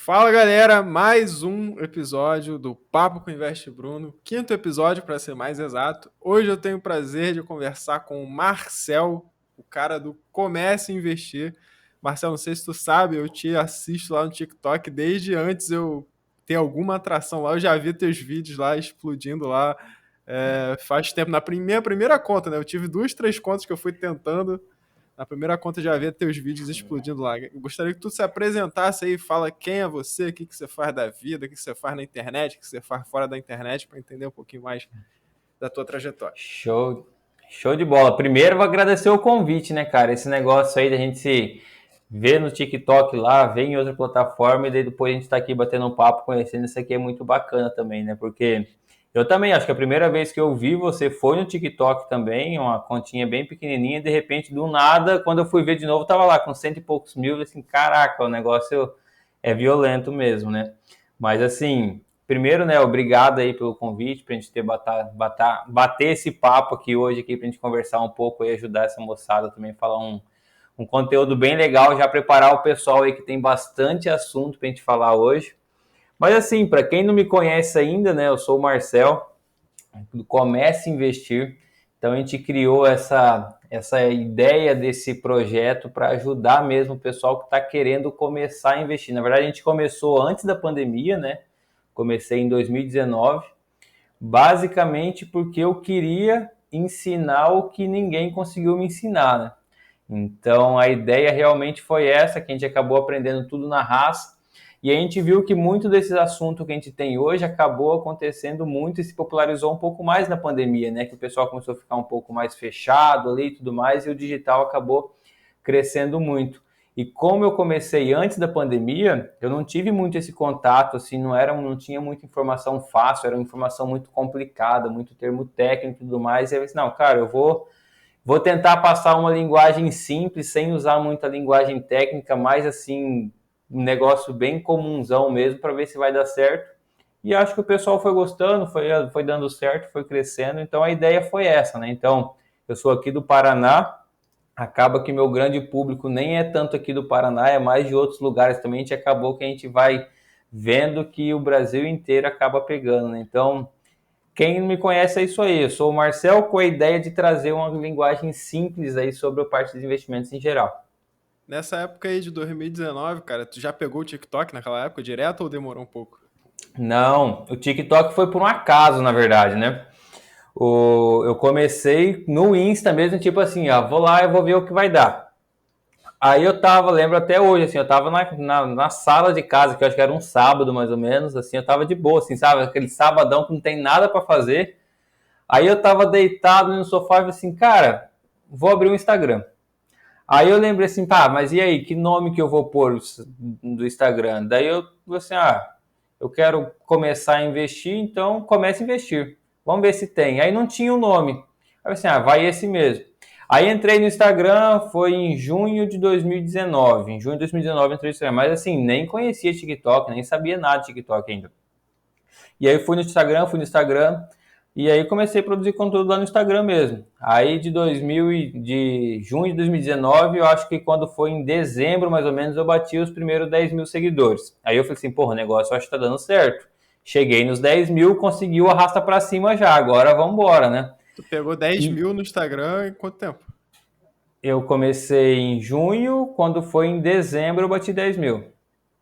Fala galera, mais um episódio do Papo com o Investe Bruno, quinto episódio para ser mais exato. Hoje eu tenho o prazer de conversar com o Marcel, o cara do Comece a Investir. Marcel, não sei se tu sabe, eu te assisto lá no TikTok desde antes eu ter alguma atração lá. Eu já vi teus vídeos lá explodindo lá faz tempo. Na minha primeira conta, né? Eu tive duas, três contas que eu fui tentando. Na primeira conta já vê teus vídeos explodindo lá. Eu gostaria que tu se apresentasse aí, fala quem é você, o que você faz da vida, o que você faz na internet, o que você faz fora da internet, para entender um pouquinho mais da tua trajetória. Show de bola. Primeiro, vou agradecer o convite, né, cara? Esse negócio aí da gente se ver no TikTok lá, ver em outra plataforma e daí depois a gente tá aqui batendo um papo, conhecendo isso aqui é muito bacana também, né? Porque eu também acho que a primeira vez que eu vi você foi no TikTok também, uma continha bem pequenininha, e de repente, do nada, quando eu fui ver de novo, tava lá com cento e poucos mil, assim, caraca, o negócio é violento mesmo, né? Mas assim, primeiro, né, obrigado aí pelo convite, pra gente bater esse papo aqui hoje, aqui, pra gente conversar um pouco e ajudar essa moçada também a falar um conteúdo bem legal, já preparar o pessoal aí que tem bastante assunto pra gente falar hoje. Mas assim, para quem não me conhece ainda, né, eu sou o Marcel, do Comece a Investir. Então a gente criou essa ideia desse projeto para ajudar mesmo o pessoal que está querendo começar a investir. Na verdade, a gente começou antes da pandemia, né? Comecei em 2019, basicamente porque eu queria ensinar o que ninguém conseguiu me ensinar, né? Então a ideia realmente foi essa, que a gente acabou aprendendo tudo na raça. E a gente viu que muito desses assuntos que a gente tem hoje acabou acontecendo muito e se popularizou um pouco mais na pandemia, né? Que o pessoal começou a ficar um pouco mais fechado ali e tudo mais, e o digital acabou crescendo muito. E como eu comecei antes da pandemia, eu não tive muito esse contato, assim, não tinha muita informação fácil, era uma informação muito complicada, muito termo técnico e tudo mais. E eu disse, não, cara, vou tentar passar uma linguagem simples, sem usar muita linguagem técnica, mais assim, um negócio bem comunzão mesmo, para ver se vai dar certo. E acho que o pessoal foi gostando, foi dando certo, foi crescendo. Então a ideia foi essa, né? Então, eu sou aqui do Paraná, acaba que meu grande público nem é tanto aqui do Paraná, é mais de outros lugares também. A gente acabou que a gente vai vendo que o Brasil inteiro acaba pegando, né? Então, quem me conhece é isso aí. Eu sou o Marcel com a ideia de trazer uma linguagem simples aí sobre a parte dos investimentos em geral. Nessa época aí de 2019, cara, tu já pegou o TikTok naquela época direto ou demorou um pouco? Não, o TikTok foi por um acaso, na verdade, né? Eu comecei no Insta mesmo, tipo assim, ó, vou lá e vou ver o que vai dar. Aí eu tava, lembro até hoje, assim, eu tava na sala de casa, que eu acho que era um sábado mais ou menos, assim, eu tava de boa, assim, sabe? Aquele sabadão que não tem nada para fazer. Aí eu tava deitado no sofá e falei assim, cara, vou abrir um Instagram. Aí eu lembrei assim, tá, mas e aí, que nome que eu vou pôr do Instagram? Daí eu falei assim, eu quero começar a investir, então comece a investir. Vamos ver se tem. Aí não tinha o nome. Aí eu falei assim, vai esse mesmo. Aí entrei no Instagram, foi em junho de 2019. Em junho de 2019 entrei no Instagram, mas assim, nem conhecia TikTok, nem sabia nada de TikTok ainda. E aí fui no Instagram, e aí comecei a produzir conteúdo lá no Instagram mesmo. Aí de junho de 2019, eu acho que quando foi em dezembro, mais ou menos, eu bati os primeiros 10 mil seguidores. Aí eu falei assim, porra, o negócio eu acho que tá dando certo. Cheguei nos 10 mil, conseguiu arrasta pra cima já, agora vamos embora, né? Tu pegou 10 E mil no Instagram em quanto tempo? eu comecei em junho, quando foi em dezembro eu bati 10 mil.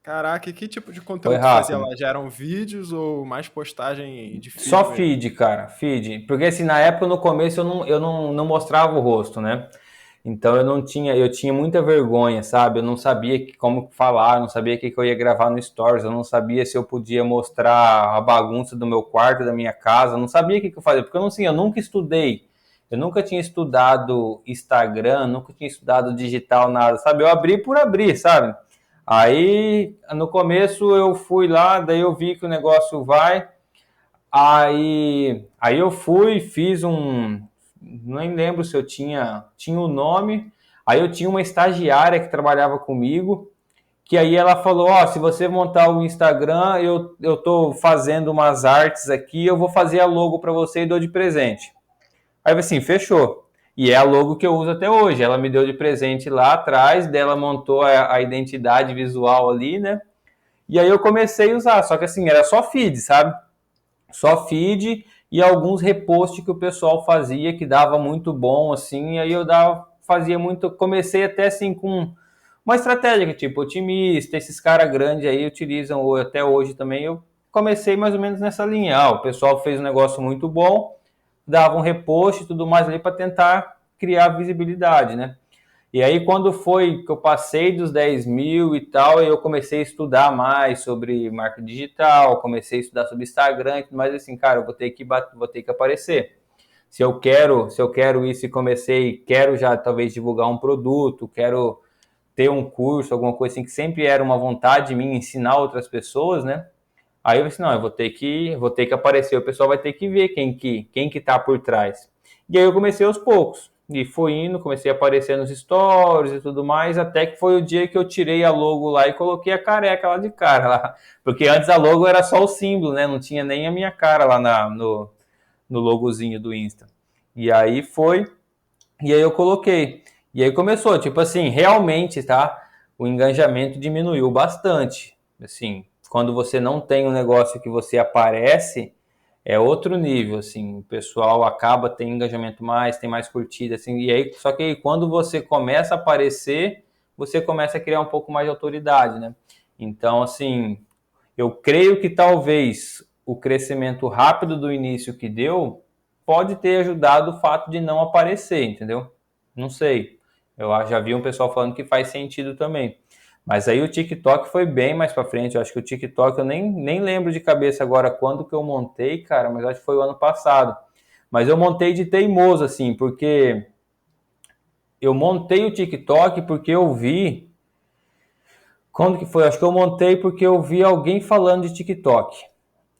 Caraca, e que tipo de Foi conteúdo tu fazia rápido. lá? Já eram vídeos ou mais postagem de feed Só mesmo? feed, cara, feed. Porque assim, na época, no começo, eu não mostrava o rosto, né? Então eu tinha muita vergonha, sabe? Eu não sabia como falar, eu não sabia o que eu ia gravar no Stories, eu não sabia se eu podia mostrar a bagunça do meu quarto, da minha casa, eu não sabia o que eu fazia, porque eu, não, assim, eu nunca estudei. Eu nunca tinha estudado Instagram, nunca tinha estudado digital, nada, sabe? Eu abri por abrir, sabe? Aí, no começo eu fui lá, daí eu vi que o negócio vai, aí eu fui, fiz nem lembro se eu tinha o nome. Aí eu tinha uma estagiária que trabalhava comigo, que aí ela falou, se você montar o Instagram, eu tô fazendo umas artes aqui, eu vou fazer a logo para você e dou de presente. Aí eu falei assim, fechou. E é a logo que eu uso até hoje. Ela me deu de presente lá atrás, dela montou a identidade visual ali, né? E aí eu comecei a usar, só que assim, era só feed, sabe? Só feed e alguns reposts que o pessoal fazia que dava muito bom, assim, aí eu fazia muito, comecei até assim com uma estratégia que tipo otimista, esses caras grandes aí utilizam ou até hoje também, eu comecei mais ou menos nessa linha. O pessoal fez um negócio muito bom, dava um repost e tudo mais ali para tentar criar visibilidade, né? E aí, quando foi que eu passei dos 10 mil e tal, eu comecei a estudar mais sobre marketing digital, comecei a estudar sobre Instagram e tudo mais, assim, cara, eu vou ter que aparecer. Se eu quero isso e quero já talvez divulgar um produto, quero ter um curso, alguma coisa assim, que sempre era uma vontade minha ensinar outras pessoas, né? Aí eu disse, não, eu vou ter que aparecer, o pessoal vai ter que ver quem que tá por trás. E aí eu comecei aos poucos. E fui indo, comecei a aparecer nos stories e tudo mais, até que foi o dia que eu tirei a logo lá e coloquei a careca lá de cara lá. Porque antes a logo era só o símbolo, né? Não tinha nem a minha cara lá no logozinho do Insta. E aí foi, e aí eu coloquei. E aí começou, tipo assim, realmente, tá? O engajamento diminuiu bastante. Assim, quando você não tem um negócio que você aparece, é outro nível, assim, o pessoal acaba tendo engajamento mais, tem mais curtida, assim, e aí, só que aí, quando você começa a aparecer, você começa a criar um pouco mais de autoridade, né? Então, assim, eu creio que talvez o crescimento rápido do início que deu pode ter ajudado o fato de não aparecer, entendeu? Não sei. Eu já vi um pessoal falando que faz sentido também. Mas aí o TikTok foi bem mais para frente. Eu acho que o TikTok eu nem lembro de cabeça agora quando que eu montei, cara, mas acho que foi o ano passado. Mas eu montei de teimoso, assim, porque eu montei o TikTok porque eu vi. Quando que foi? Acho que eu montei porque eu vi alguém falando de TikTok.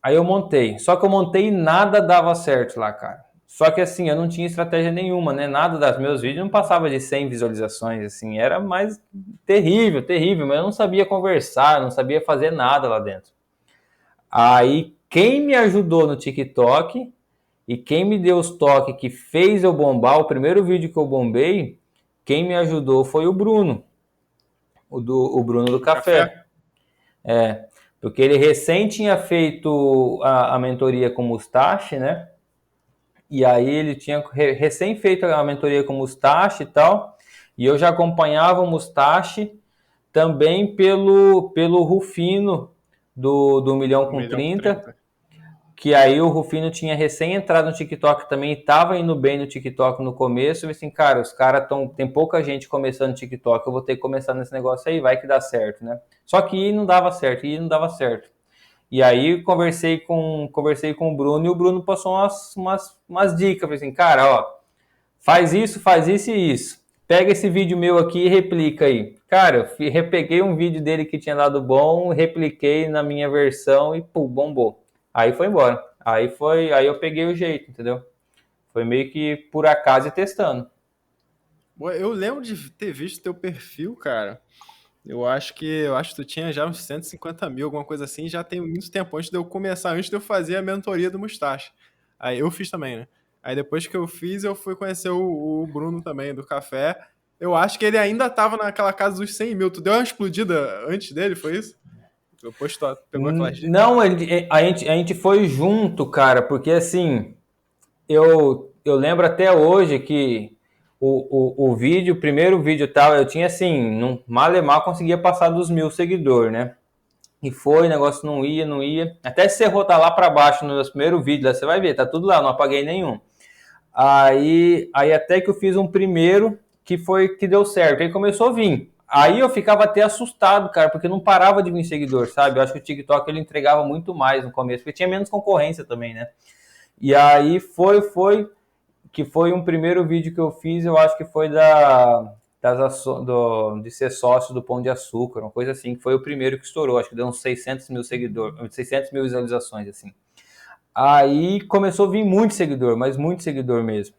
Aí eu montei. Só que eu montei e nada dava certo lá, cara. Só que assim, eu não tinha estratégia nenhuma, né? Nada das meus vídeos não passava de 100 visualizações, assim. Era mais terrível, terrível. Mas eu não sabia conversar, eu não sabia fazer nada lá dentro. Aí, quem me ajudou no TikTok e quem me deu os toques que fez eu bombar, o primeiro vídeo que eu bombei, quem me ajudou foi o Bruno. O Bruno do Café. É, porque ele recém tinha feito a mentoria com o Mustache, né? E aí ele tinha recém feito a mentoria com o Mustache e tal. E eu já acompanhava o Mustache também pelo Rufino do Milhão Um com milhão com 30. 30. Que aí o Rufino tinha recém entrado no TikTok também, estava indo bem no TikTok no começo, e assim, cara, os caras tem pouca gente começando no TikTok, eu vou ter que começar nesse negócio aí, vai que dá certo, né? Só que não dava certo, não dava certo. E aí conversei com o Bruno, e o Bruno passou umas dicas, falei assim, cara, ó, faz isso e isso. Pega esse vídeo meu aqui e replica aí. Cara, eu repeguei um vídeo dele que tinha dado bom, repliquei na minha versão e pô, bombou. Aí foi embora. Aí eu peguei o jeito, entendeu? Foi meio que por acaso e testando. Eu lembro de ter visto teu perfil, cara. Eu acho que tu tinha já uns 150 mil, alguma coisa assim, já tem muito tempo antes de eu começar, antes de eu fazer a mentoria do Mustache. Aí eu fiz também, né? Aí depois que eu fiz, eu fui conhecer o Bruno também, do café. Eu acho que ele ainda tava naquela casa dos 100 mil. Tu deu uma explodida antes dele, foi isso? Depois tu pegou aquelas dicas? Não, a gente foi junto, cara, porque assim, eu lembro até hoje que o vídeo, o primeiro vídeo tal, eu tinha assim, mal e mal conseguia passar dos 1.000 seguidores, né? E foi, o negócio não ia, não ia. Até se você rotar lá para baixo nos primeiros vídeos, lá você vai ver, tá tudo lá, não apaguei nenhum. Aí até que eu fiz um primeiro que foi que deu certo. Aí começou a vir. Aí eu ficava até assustado, cara, porque não parava de vir seguidor, sabe? Eu acho que o TikTok ele entregava muito mais no começo, porque tinha menos concorrência também, né? E aí foi um primeiro vídeo que eu fiz, eu acho que foi de ser sócio do Pão de Açúcar, uma coisa assim, que foi o primeiro que estourou, acho que deu uns 600 mil seguidores, 600 mil visualizações, assim. Aí começou a vir muito seguidor, mas muito seguidor mesmo.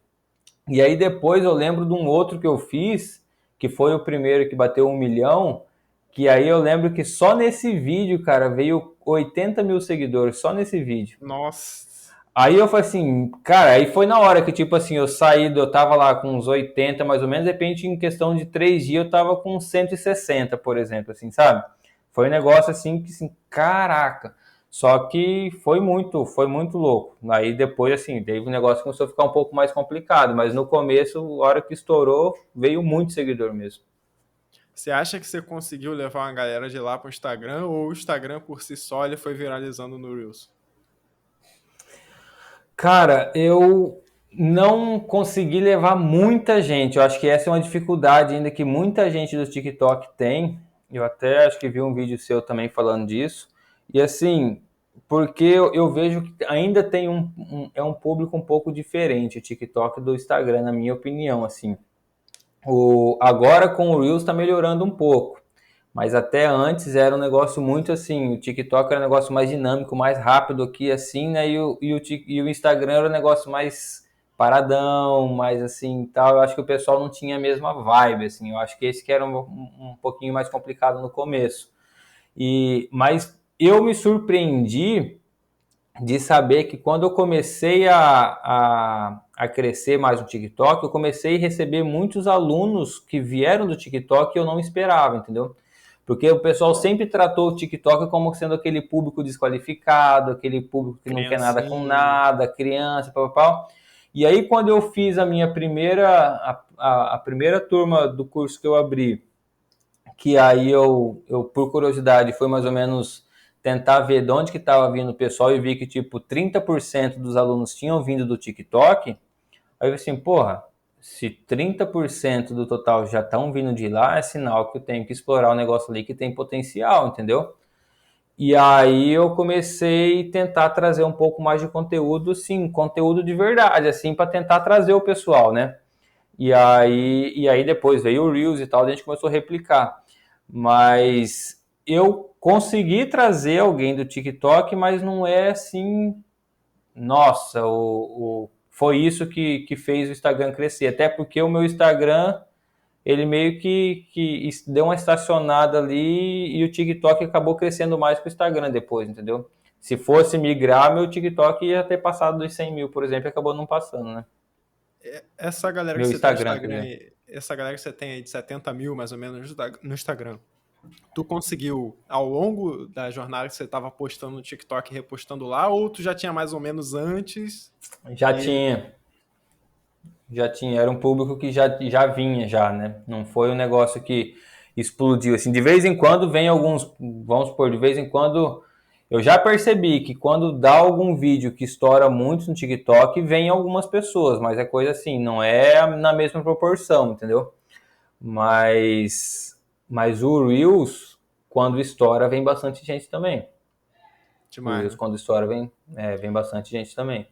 E aí depois eu lembro de um outro que eu fiz, que foi o primeiro que bateu 1 milhão, que aí eu lembro que só nesse vídeo, cara, veio 80 mil seguidores, só nesse vídeo. Nossa. Aí eu falei assim, cara, aí foi na hora que, tipo assim, eu tava lá com uns 80 mais ou menos, de repente, em questão de 3 dias, eu tava com 160, por exemplo, assim, sabe? Foi um negócio assim que, assim, caraca. Só que foi muito louco. Aí depois, assim, teve um negócio que começou a ficar um pouco mais complicado, mas no começo, a hora que estourou, veio muito seguidor mesmo. Você acha que você conseguiu levar uma galera de lá para o Instagram ou o Instagram por si só ele foi viralizando no Reels? Cara, eu não consegui levar muita gente. Eu acho que essa é uma dificuldade ainda que muita gente do TikTok tem. Eu até acho que vi um vídeo seu também falando disso. E assim, porque eu vejo que ainda tem é um público um pouco diferente o TikTok do Instagram, na minha opinião, assim. Agora com o Reels está melhorando um pouco. Mas até antes era um negócio muito assim, o TikTok era um negócio mais dinâmico, mais rápido aqui, assim, né? E o Instagram era um negócio mais paradão, mais assim tal. Eu acho que o pessoal não tinha a mesma vibe, assim. Eu acho que esse que era um pouquinho mais complicado no começo. Mas eu me surpreendi de saber que quando eu comecei a crescer mais no TikTok, eu comecei a receber muitos alunos que vieram do TikTok que eu não esperava, entendeu? Porque o pessoal sempre tratou o TikTok como sendo aquele público desqualificado, aquele público que não quer nada com Criancinha. nada, criança, papapá. E aí, quando eu fiz a minha a primeira turma do curso que eu abri, que aí eu, por curiosidade, foi mais ou menos tentar ver de onde que estava vindo o pessoal e vi que, tipo, 30% dos alunos tinham vindo do TikTok. Aí eu falei assim, porra, se 30% do total já estão vindo de lá, é sinal que eu tenho que explorar o negócio ali que tem potencial, entendeu? E aí eu comecei a tentar trazer um pouco mais de conteúdo, sim, conteúdo de verdade, assim, para tentar trazer o pessoal, né? E aí depois veio o Reels e tal, a gente começou a replicar. Mas eu consegui trazer alguém do TikTok, mas não é assim, nossa, foi isso que fez o Instagram crescer. Até porque o meu Instagram, ele meio que deu uma estacionada ali e o TikTok acabou crescendo mais que o Instagram depois, entendeu? Se fosse migrar, meu TikTok ia ter passado dos 100 mil, por exemplo, e acabou não passando, né? Essa galera que Meu você tem no Instagram, quer Instagram, dizer. essa galera que você tem aí de 70 mil mais ou menos no Instagram, tu conseguiu ao longo da jornada que você estava postando no TikTok e repostando lá, ou tu já tinha mais ou menos antes Já e tinha, já tinha, era um público que já vinha já, né? Não foi um negócio que explodiu assim. De vez em quando vem alguns, vamos supor, de vez em quando eu já percebi que quando dá algum vídeo que estoura muito no TikTok, vem algumas pessoas, mas é coisa assim, não é na mesma proporção, entendeu? Mas o Reels, quando estoura, vem bastante gente também. O demais, Reels, né? quando estoura, vem bastante gente também.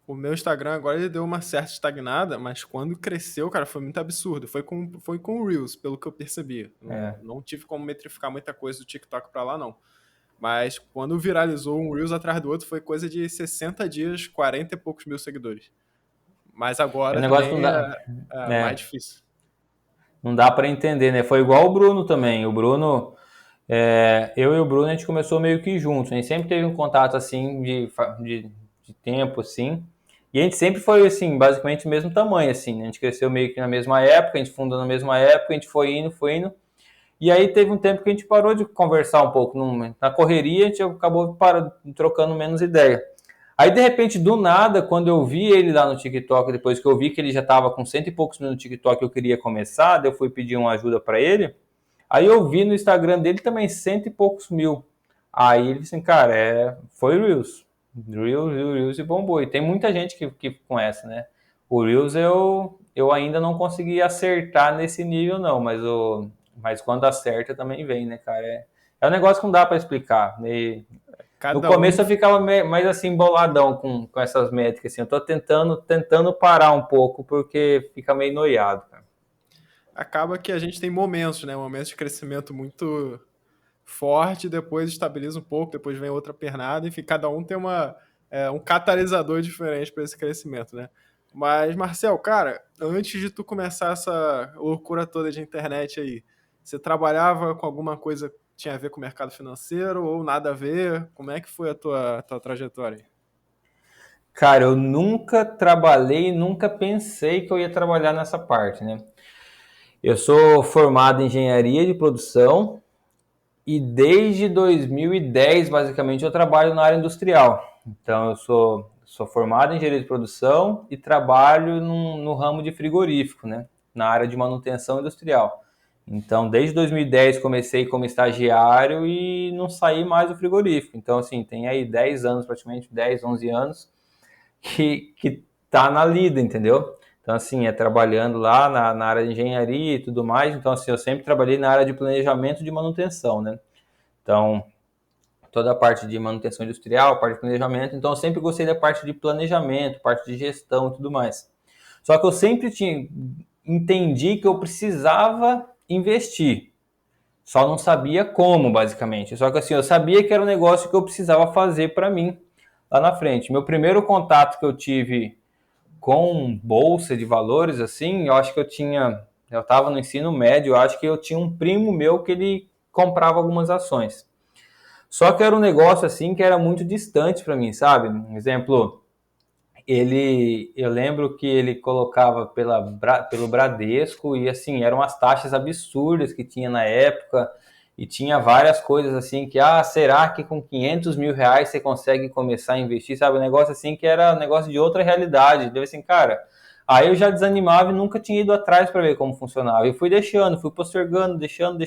O meu Instagram agora ele deu uma certa estagnada, mas quando cresceu, cara, foi muito absurdo. Foi com o Reels, pelo que eu percebi. Não, É. não tive como metrificar muita coisa do TikTok pra lá, não. Mas quando viralizou um Reels atrás do outro, foi coisa de 60 dias, 40 e poucos mil seguidores. Mas É um agora negócio que não também dá. é mais É, difícil. não dá para entender, né? Foi igual o Bruno também. O Bruno, eu e o Bruno, a gente começou meio que juntos. A gente sempre teve um contato assim de tempo, assim. E a gente sempre foi assim, basicamente o mesmo tamanho, assim, né? A gente cresceu meio que na mesma época, a gente fundou na mesma época, a gente foi indo, foi indo. E aí teve um tempo que a gente parou de conversar um pouco. Na correria, a gente acabou trocando menos ideia. Aí, de repente, do nada, quando eu vi ele lá no TikTok, depois que eu vi que ele já estava com cento e poucos mil no TikTok, eu queria começar, daí eu fui pedir uma ajuda para ele. Aí eu vi no Instagram dele também cento e poucos mil. Aí ele disse assim, cara, foi Reels. Reels e bombou. E tem muita gente que conhece, né? O Reels eu ainda não consegui acertar nesse nível, não, mas quando acerta também vem, né, cara? É um negócio que não dá para explicar. No Cada um começo eu ficava mais assim, boladão com essas métricas, assim. Eu tô tentando parar um pouco, porque fica meio noiado, cara. acaba que a gente tem momentos, né? Momentos de crescimento muito forte, depois estabiliza um pouco, depois vem outra pernada, enfim, cada um tem um catalisador diferente para esse crescimento, né? Mas, Marcel, cara, antes de tu começar essa loucura toda de internet aí, você trabalhava com alguma coisa que tinha a ver com o mercado financeiro ou nada a ver? Como é que foi a tua trajetória aí? Cara, eu nunca trabalhei, nunca pensei que eu ia trabalhar nessa parte, né? Eu sou formado em engenharia de produção E desde 2010, basicamente, eu trabalho na área industrial. Então, eu sou formado em engenharia de produção e trabalho no ramo de frigorífico, né? Na área de manutenção industrial. Então, desde 2010 comecei como estagiário e não saí mais do frigorífico. Então, assim, tem aí 10 anos, praticamente 10, 11 anos, que tá na lida, entendeu? Então, assim, é trabalhando lá na área de engenharia e tudo mais. Então, assim, eu sempre trabalhei na área de planejamento de manutenção, né? Então, toda a parte de manutenção industrial, parte de planejamento. Então, eu sempre gostei da parte de planejamento, parte de gestão e tudo mais. Só que eu sempre entendi que eu precisava investir. Só não sabia como, basicamente. Só que assim, eu sabia que era um negócio que eu precisava fazer para mim lá na frente. Meu primeiro contato que eu tive com bolsa de valores, assim, eu estava no ensino médio, eu acho que eu tinha um primo meu que ele comprava algumas ações. Só que era um negócio assim que era muito distante para mim, sabe? Um exemplo, eu lembro que ele colocava pelo Bradesco e assim, eram as taxas absurdas que tinha na época e tinha várias coisas assim que, será que com 500 mil reais você consegue começar a investir, sabe? Um negócio assim que era um negócio de outra realidade. Deve assim, cara, aí eu já desanimava e nunca tinha ido atrás para ver como funcionava. E fui deixando, fui postergando, deixando.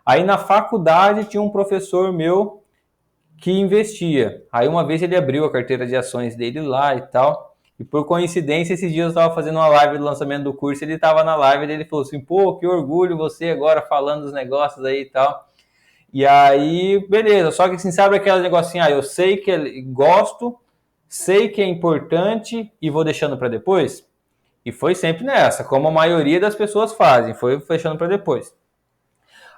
Aí na faculdade tinha um professor meu que investia. Aí uma vez ele abriu a carteira de ações dele lá e tal. E por coincidência, esses dias eu estava fazendo uma live do lançamento do curso, ele estava na live e ele falou assim, pô, que orgulho você agora falando dos negócios aí e tal. E aí, beleza, só que assim, sabe aquele negocinho, eu sei que gosto, sei que é importante e vou deixando para depois? E foi sempre nessa, como a maioria das pessoas fazem, foi fechando para depois.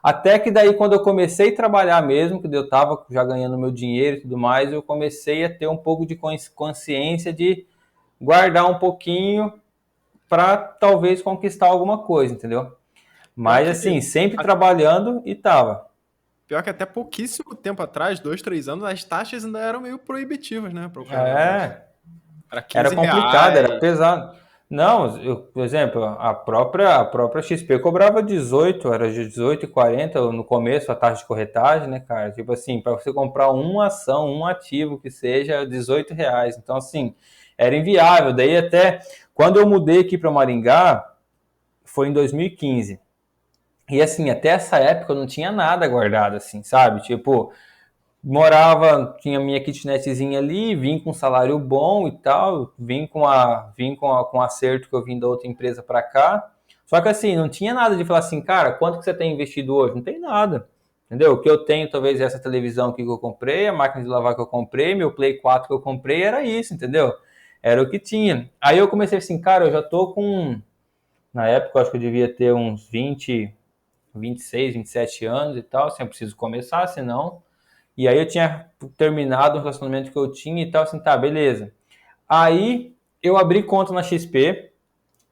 Até que daí, quando eu comecei a trabalhar mesmo, que eu estava já ganhando meu dinheiro e tudo mais, eu comecei a ter um pouco de consciência de guardar um pouquinho para talvez conquistar alguma coisa, entendeu? Pior Mas que, assim, sempre trabalhando e tava. pior que até pouquíssimo tempo atrás, 2, 3 anos, as taxas ainda eram meio proibitivas, né, para o cara negócio. É, Era era 15 complicado, era reais. pesado. Não, por exemplo, a própria XP cobrava 18, era de 18,40 no começo a taxa de corretagem, né, cara? Tipo assim, para você comprar uma ação, um ativo que seja R$ 18. Então, assim, era inviável. Daí até quando eu mudei aqui para Maringá, foi em 2015. E assim, até essa época eu não tinha nada guardado, assim, sabe? Tipo, morava, tinha minha kitnetzinha ali, vim com um salário bom e tal, vim com acerto que eu vim da outra empresa para cá. Só que assim, não tinha nada de falar assim, cara, quanto que você tem investido hoje? Não tem nada. Entendeu? O que eu tenho, talvez, essa televisão aqui que eu comprei, a máquina de lavar que eu comprei, meu Play 4 que eu comprei, era isso, entendeu? Era o que tinha. Aí eu comecei assim, cara, eu já tô com. Na época, eu acho que eu devia ter uns 26, 27 anos e tal, assim, eu preciso começar, senão. E aí eu tinha terminado o relacionamento que eu tinha e tal, assim, tá, beleza. Aí eu abri conta na XP,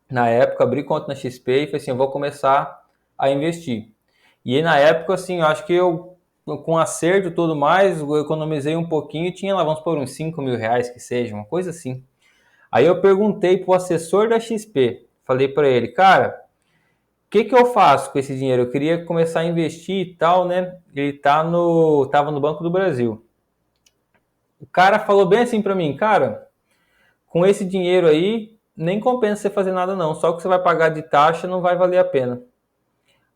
na época, abri conta na XP e falei assim, eu vou começar a investir. E aí na época, assim, eu acho que eu, com acerto e tudo mais, eu economizei um pouquinho e tinha lá, vamos por uns 5 mil reais que seja, uma coisa assim. Aí eu perguntei pro assessor da XP, falei para ele, cara, o que que eu faço com esse dinheiro? Eu queria começar a investir e tal, né? Ele tava no Banco do Brasil. O cara falou bem assim para mim, cara, com esse dinheiro aí, nem compensa você fazer nada não, só o que você vai pagar de taxa não vai valer a pena.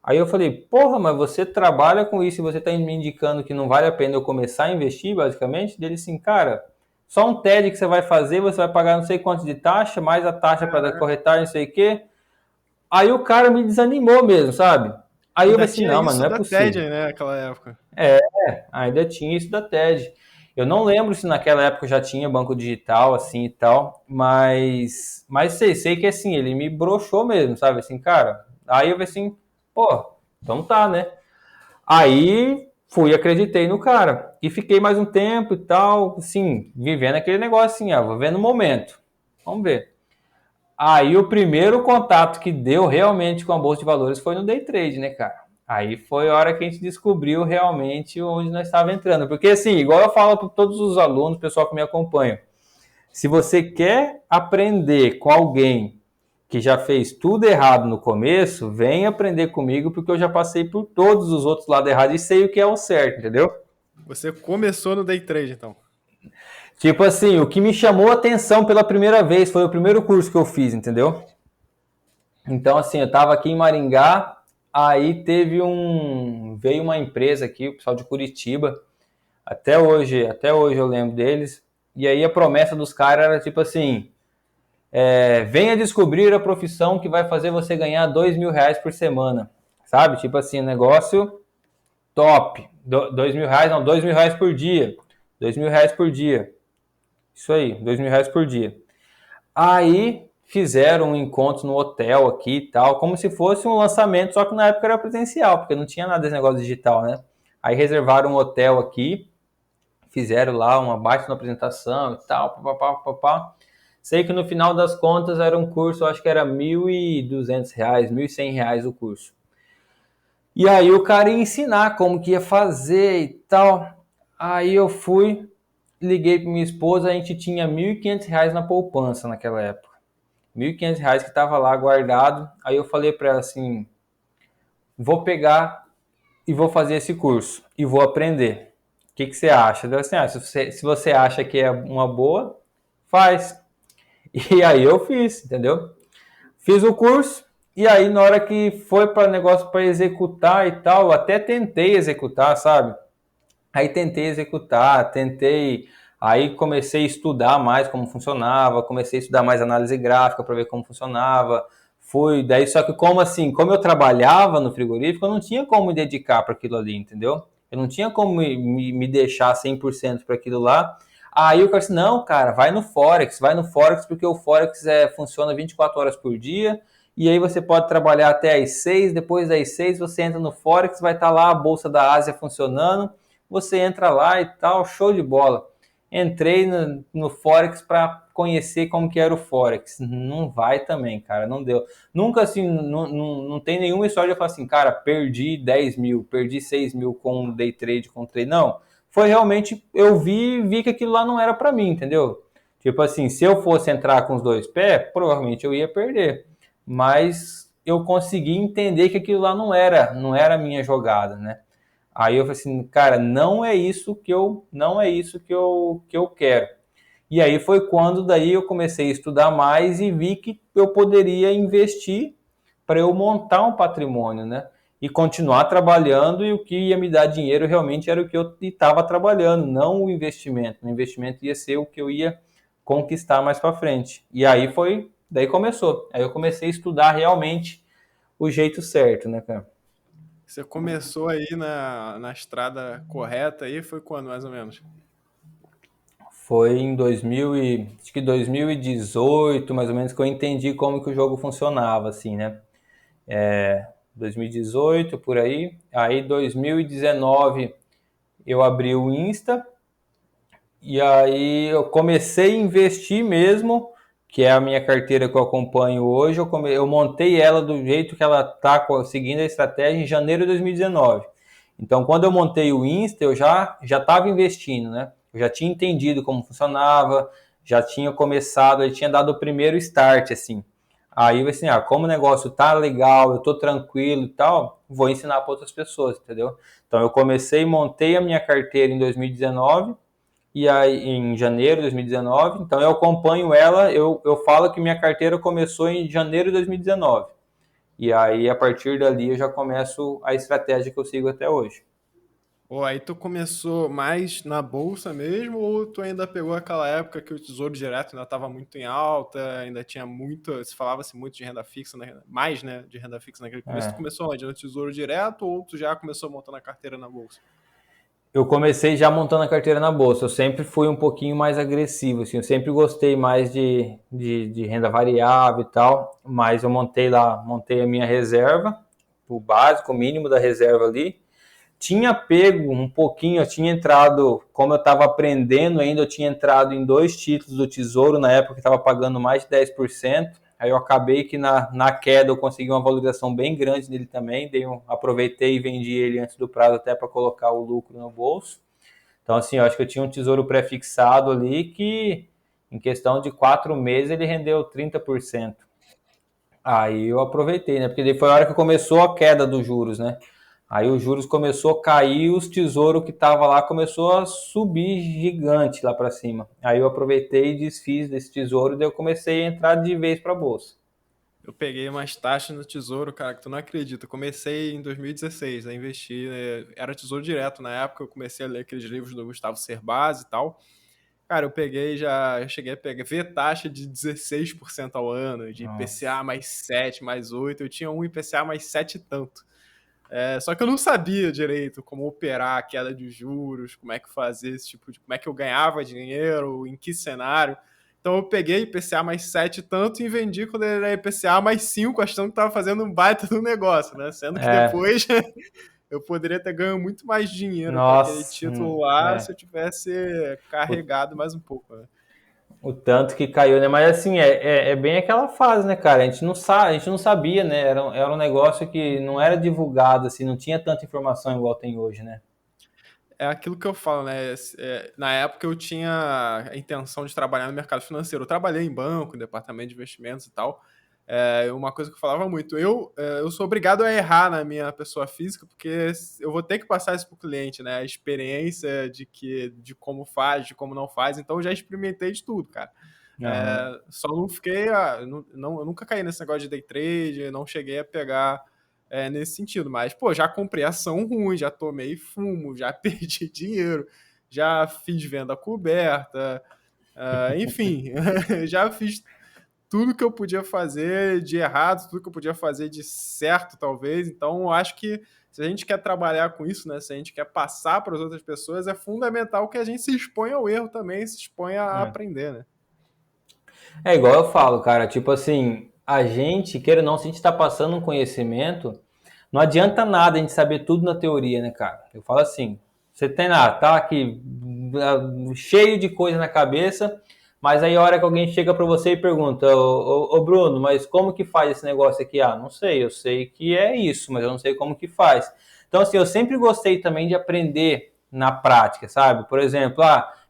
Aí eu falei, porra, mas você trabalha com isso e você está me indicando que não vale a pena eu começar a investir, basicamente? Dele assim, cara, só um TED que você vai fazer, você vai pagar não sei quanto de taxa, mais a taxa para Caraca. corretagem, não sei o quê. Aí o cara me desanimou mesmo, sabe? Aí eu Ainda falei assim, tinha não, mas isso não é da TED, possível. né, naquela época. Ainda tinha isso da TED. Eu não lembro se naquela época já tinha banco digital, assim e tal, mas sei que assim, ele me broxou mesmo, sabe? Assim, cara, aí eu falei assim, pô, então tá, né? Aí fui, acreditei no cara e fiquei mais um tempo e tal, assim, vivendo aquele negócio assim, vou ver no momento, vamos ver. Aí o primeiro contato que deu realmente com a Bolsa de Valores foi no Day Trade, né, cara? Aí foi a hora que a gente descobriu realmente onde nós estávamos entrando. Porque assim, igual eu falo para todos os alunos, pessoal que me acompanha, se você quer aprender com alguém que já fez tudo errado no começo, vem aprender comigo, porque eu já passei por todos os outros lados errados e sei o que é o certo, entendeu? Você começou no day trade, então. Tipo assim, o que me chamou a atenção pela primeira vez foi o primeiro curso que eu fiz, entendeu? Então, assim, eu tava aqui em Maringá, aí veio uma empresa aqui, o pessoal de Curitiba, até hoje eu lembro deles, e aí a promessa dos caras era tipo assim, venha descobrir a profissão que vai fazer você ganhar R$ 2.000 por semana, sabe? Tipo assim, negócio top. R$ 2.000, não, R$ 2.000 por dia. R$ 2.000 por dia. Isso aí, R$ 2.000 por dia. Aí fizeram um encontro no hotel aqui e tal, como se fosse um lançamento, só que na época era presencial, porque não tinha nada desse negócio digital, né? Aí reservaram um hotel aqui, fizeram lá uma baita apresentação e tal, papapá, papapá. Sei que no final das contas era um curso, eu acho que era R$ 1.200, R$ 1.100 o curso. E aí o cara ia ensinar como que ia fazer e tal. Aí eu fui, liguei para minha esposa, a gente tinha R$ 1.500 na poupança naquela época. R$ 1.500 que estava lá guardado. Aí eu falei para ela assim, vou pegar e vou fazer esse curso e vou aprender. O que você acha? Ela assim, se você acha que é uma boa, faz. E aí eu fiz, entendeu? Fiz o curso e aí na hora que foi para negócio para executar e tal, eu até tentei executar, sabe? Aí tentei executar, aí comecei a estudar mais como funcionava, comecei a estudar mais análise gráfica para ver como funcionava. Daí só que como eu trabalhava no frigorífico, eu não tinha como me dedicar para aquilo ali, entendeu? Eu não tinha como me deixar 100% para aquilo lá. Aí o cara disse, não, cara, vai no Forex, porque o Forex funciona 24 horas por dia, e aí você pode trabalhar até às 6, depois das 6 você entra no Forex, vai estar lá a Bolsa da Ásia funcionando, você entra lá e tal, show de bola. Entrei no Forex para conhecer como que era o Forex. Não vai também, cara, não deu. Nunca assim, não tem nenhuma história de eu falar assim, cara, perdi 10 mil, perdi 6 mil com day trade, com trade. Não, foi realmente, eu vi que aquilo lá não era para mim, entendeu? Tipo assim, se eu fosse entrar com os dois pés, provavelmente eu ia perder. Mas eu consegui entender que aquilo lá não era a minha jogada, né? Aí eu falei assim, cara, não é isso que eu quero. E aí foi quando daí eu comecei a estudar mais e vi que eu poderia investir para eu montar um patrimônio, né? E continuar trabalhando, e o que ia me dar dinheiro realmente era o que eu estava trabalhando, não o investimento. O investimento ia ser o que eu ia conquistar mais para frente. E daí começou. Aí eu comecei a estudar realmente o jeito certo, né, cara? Você começou aí na estrada correta aí, foi quando, mais ou menos? Foi em acho que 2018, mais ou menos, que eu entendi como que o jogo funcionava, assim, né? 2018, por aí. Aí, 2019, eu abri o Insta e aí eu comecei a investir mesmo, que é a minha carteira que eu acompanho hoje. Eu montei ela do jeito que ela está seguindo a estratégia em janeiro de 2019. Então, quando eu montei o Insta, eu já estava investindo, né? Eu já tinha entendido como funcionava, já tinha começado, eu tinha dado o primeiro start, assim. Aí, assim, como o negócio tá legal, eu tô tranquilo e tal, vou ensinar para outras pessoas, entendeu? Então, eu montei a minha carteira em 2019, e aí em janeiro de 2019, então eu acompanho ela, eu falo que minha carteira começou em janeiro de 2019. E aí, a partir dali, eu já começo a estratégia que eu sigo até hoje. Ou aí tu começou mais na bolsa mesmo, ou tu ainda pegou aquela época que o Tesouro Direto ainda estava muito em alta, ainda tinha muito, se falava-se muito de renda fixa, mais, né, de renda fixa naquele começo. Tu É. começou onde? No Tesouro Direto ou tu já começou montando a carteira na bolsa? Eu comecei já montando a carteira na bolsa. Eu sempre fui um pouquinho mais agressivo, assim. Eu sempre gostei mais de renda variável e tal, mas eu montei a minha reserva, o básico, o mínimo da reserva ali. Tinha pego um pouquinho, eu tinha entrado, como eu estava aprendendo ainda, eu tinha entrado em 2 títulos do Tesouro na época que estava pagando mais de 10%. Aí eu acabei que na queda eu consegui uma valorização bem grande nele também. Aproveitei e vendi ele antes do prazo até para colocar o lucro no bolso. Então, assim, eu acho que eu tinha um tesouro pré-fixado ali que, em questão de 4 meses, ele rendeu 30%. Aí eu aproveitei, né? Porque daí foi a hora que começou a queda dos juros, né? Aí os juros começou a cair, os tesouros que tava lá começou a subir gigante lá para cima. Aí eu aproveitei e desfiz desse tesouro, daí eu comecei a entrar de vez para bolsa. Eu peguei umas taxas no Tesouro, cara, que tu não acredita. Eu comecei em 2016 a investir, né? Era Tesouro Direto na época. Eu comecei a ler aqueles livros do Gustavo Cerbasi e tal. Cara, eu cheguei a pegar, ver taxa de 16% ao ano, de Nossa. IPCA mais 7, mais 8. Eu tinha um IPCA mais 7 e tanto. Só que eu não sabia direito como operar a queda de juros, como é que fazer esse tipo de. Como é que eu ganhava dinheiro, em que cenário. Então eu peguei IPCA mais 7 e tanto e vendi quando ele era IPCA mais 5, achando que estava fazendo um baita do negócio, né? Sendo que É, depois eu poderia ter ganho muito mais dinheiro com aquele nossa, título lá é. se eu tivesse O, carregado mais um pouco, né? o tanto que caiu, né? Mas assim, é bem aquela fase, né, cara? A gente não sabe, a gente não sabia, né? Era um negócio que não era divulgado, assim, não tinha tanta informação igual tem hoje, né? É aquilo que eu falo, né? Na época eu tinha a intenção de trabalhar no mercado financeiro. Eu trabalhei em banco, em departamento de investimentos e tal. Uma coisa que eu falava muito, eu sou obrigado a errar na minha pessoa física, porque eu vou ter que passar isso para o cliente, né? A experiência de como faz, de como não faz. Então eu já experimentei de tudo, cara. Aham. Só não fiquei. Eu nunca caí nesse negócio de day trade, não cheguei a pegar nesse sentido. Mas, pô, já comprei ação ruim, já tomei fumo, já perdi dinheiro, já fiz venda coberta, enfim, já fiz tudo que eu podia fazer de errado, tudo que eu podia fazer de certo, talvez. Então, eu acho que se a gente quer trabalhar com isso, né, se a gente quer passar para as outras pessoas, é fundamental que a gente se exponha ao erro também, se exponha a É. aprender, né? É igual eu falo, cara, tipo assim, a gente, queira ou não, se a gente tá passando um conhecimento, não adianta nada a gente saber tudo na teoria, né, cara? Eu falo assim, você tem lá, tá aqui cheio de coisa na cabeça, mas aí a hora que alguém chega para você e pergunta, ô Bruno, mas como que faz esse negócio aqui? Ah, não sei, eu sei que é isso, mas eu não sei como que faz. Então, assim, eu sempre gostei também de aprender na prática, sabe? Por exemplo,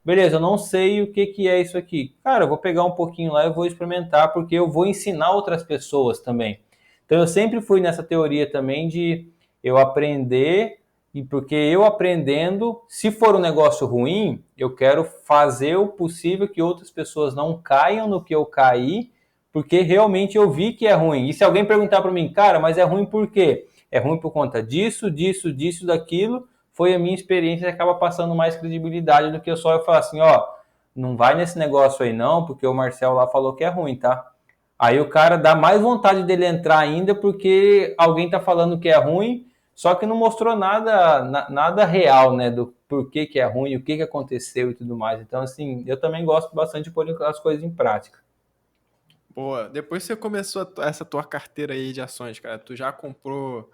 beleza, eu não sei o que que é isso aqui. Cara, eu vou pegar um pouquinho lá e vou experimentar, porque eu vou ensinar outras pessoas também. Então eu sempre fui nessa teoria também de eu aprender, e porque eu aprendendo, se for um negócio ruim, eu quero fazer o possível que outras pessoas não caiam no que eu caí, porque realmente eu vi que é ruim. E se alguém perguntar para mim, cara, mas é ruim por quê? É ruim por conta disso, disso, disso, daquilo. Foi a minha experiência e acaba passando mais credibilidade do que eu só eu falar assim, ó, não vai nesse negócio aí não, porque o Marcel lá falou que é ruim, tá? Aí o cara dá mais vontade dele entrar ainda porque alguém tá falando que é ruim, só que não mostrou nada real, né, do porquê que é ruim, o que que aconteceu e tudo mais. Então, assim, eu também gosto bastante de pôr as coisas em prática. Boa. Depois que você começou essa tua carteira aí de ações, cara, tu já comprou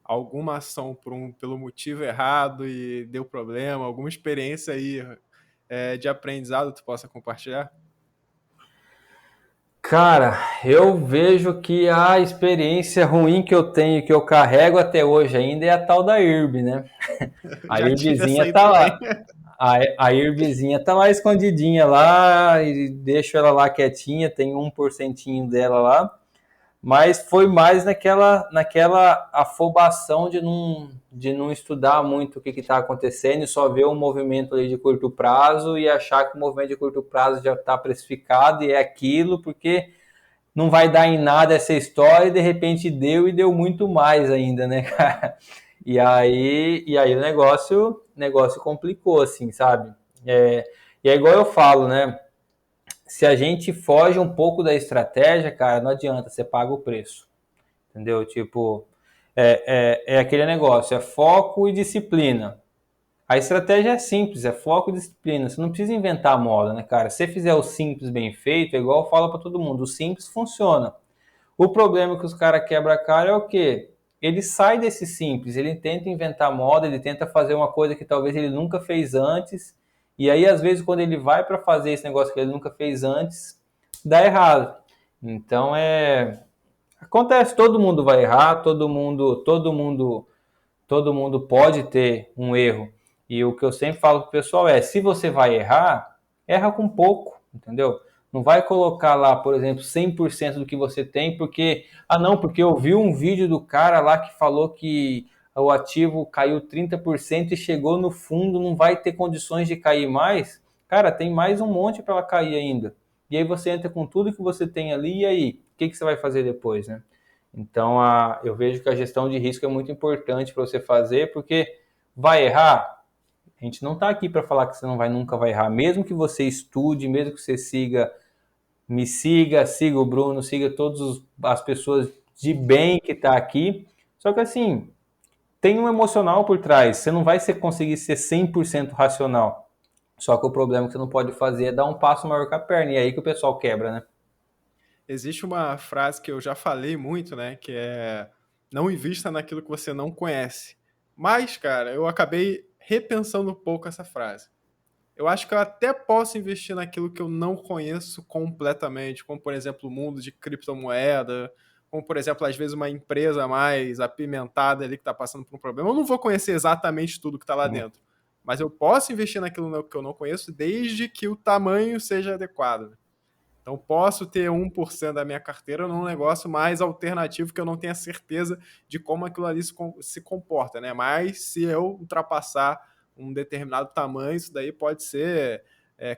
alguma ação pelo motivo errado e deu problema? Alguma experiência aí de aprendizado tu possa compartilhar? Cara, eu vejo que a experiência ruim que eu tenho, que eu carrego até hoje ainda, é a tal da IRB, né? A Já tive essa IRBzinha aí tá também. lá. A IRBzinha tá lá escondidinha lá e deixo ela lá quietinha, tem 1% dela lá. Mas foi mais naquela afobação de não estudar muito o que está acontecendo e só ver um movimento ali de curto prazo e achar que o movimento de curto prazo já está precificado e é aquilo, porque não vai dar em nada essa história e de repente deu e deu muito mais ainda, né, cara? E aí o negócio complicou, assim, sabe? E é igual eu falo, né? Se a gente foge um pouco da estratégia, cara, não adianta, você paga o preço, entendeu? Tipo, é aquele negócio, é foco e disciplina. A estratégia é simples, é foco e disciplina. Você não precisa inventar moda, né, cara? Se você fizer o simples bem feito, é igual eu falo para todo mundo, o simples funciona. O problema que os caras quebram a cara é o quê? Ele sai desse simples, ele tenta inventar moda, ele tenta fazer uma coisa que talvez ele nunca fez antes, e aí às vezes quando ele vai para fazer esse negócio que ele nunca fez antes, dá errado. Então acontece, todo mundo vai errar, todo mundo pode ter um erro. E o que eu sempre falo pro pessoal é, se você vai errar, erra com pouco, entendeu? Não vai colocar lá, por exemplo, 100% do que você tem, porque, não, porque eu vi um vídeo do cara lá que falou que o ativo caiu 30% e chegou no fundo, não vai ter condições de cair mais. Cara, tem mais um monte para ela cair ainda. E aí você entra com tudo que você tem ali, e aí? O que você vai fazer depois, né? Então, eu vejo que a gestão de risco é muito importante para você fazer, porque vai errar? A gente não está aqui para falar que você nunca vai errar. Mesmo que você estude, mesmo que você siga o Bruno, siga todas as pessoas de bem que está aqui. Só que assim, tem um emocional por trás. Você não vai conseguir ser 100% racional. Só que o problema que você não pode fazer é dar um passo maior que a perna. E é aí que o pessoal quebra, né? Existe uma frase que eu já falei muito, né? Que é não invista naquilo que você não conhece. Mas, cara, eu acabei repensando um pouco essa frase. Eu acho que eu até posso investir naquilo que eu não conheço completamente, como, por exemplo, o mundo de criptomoeda, como, por exemplo, às vezes uma empresa mais apimentada ali que está passando por um problema. Eu não vou conhecer exatamente tudo que está lá dentro, mas eu posso investir naquilo que eu não conheço desde que o tamanho seja adequado. Então, posso ter 1% da minha carteira num negócio mais alternativo que eu não tenha certeza de como aquilo ali se comporta, né? Mas se eu ultrapassar um determinado tamanho, isso daí pode ser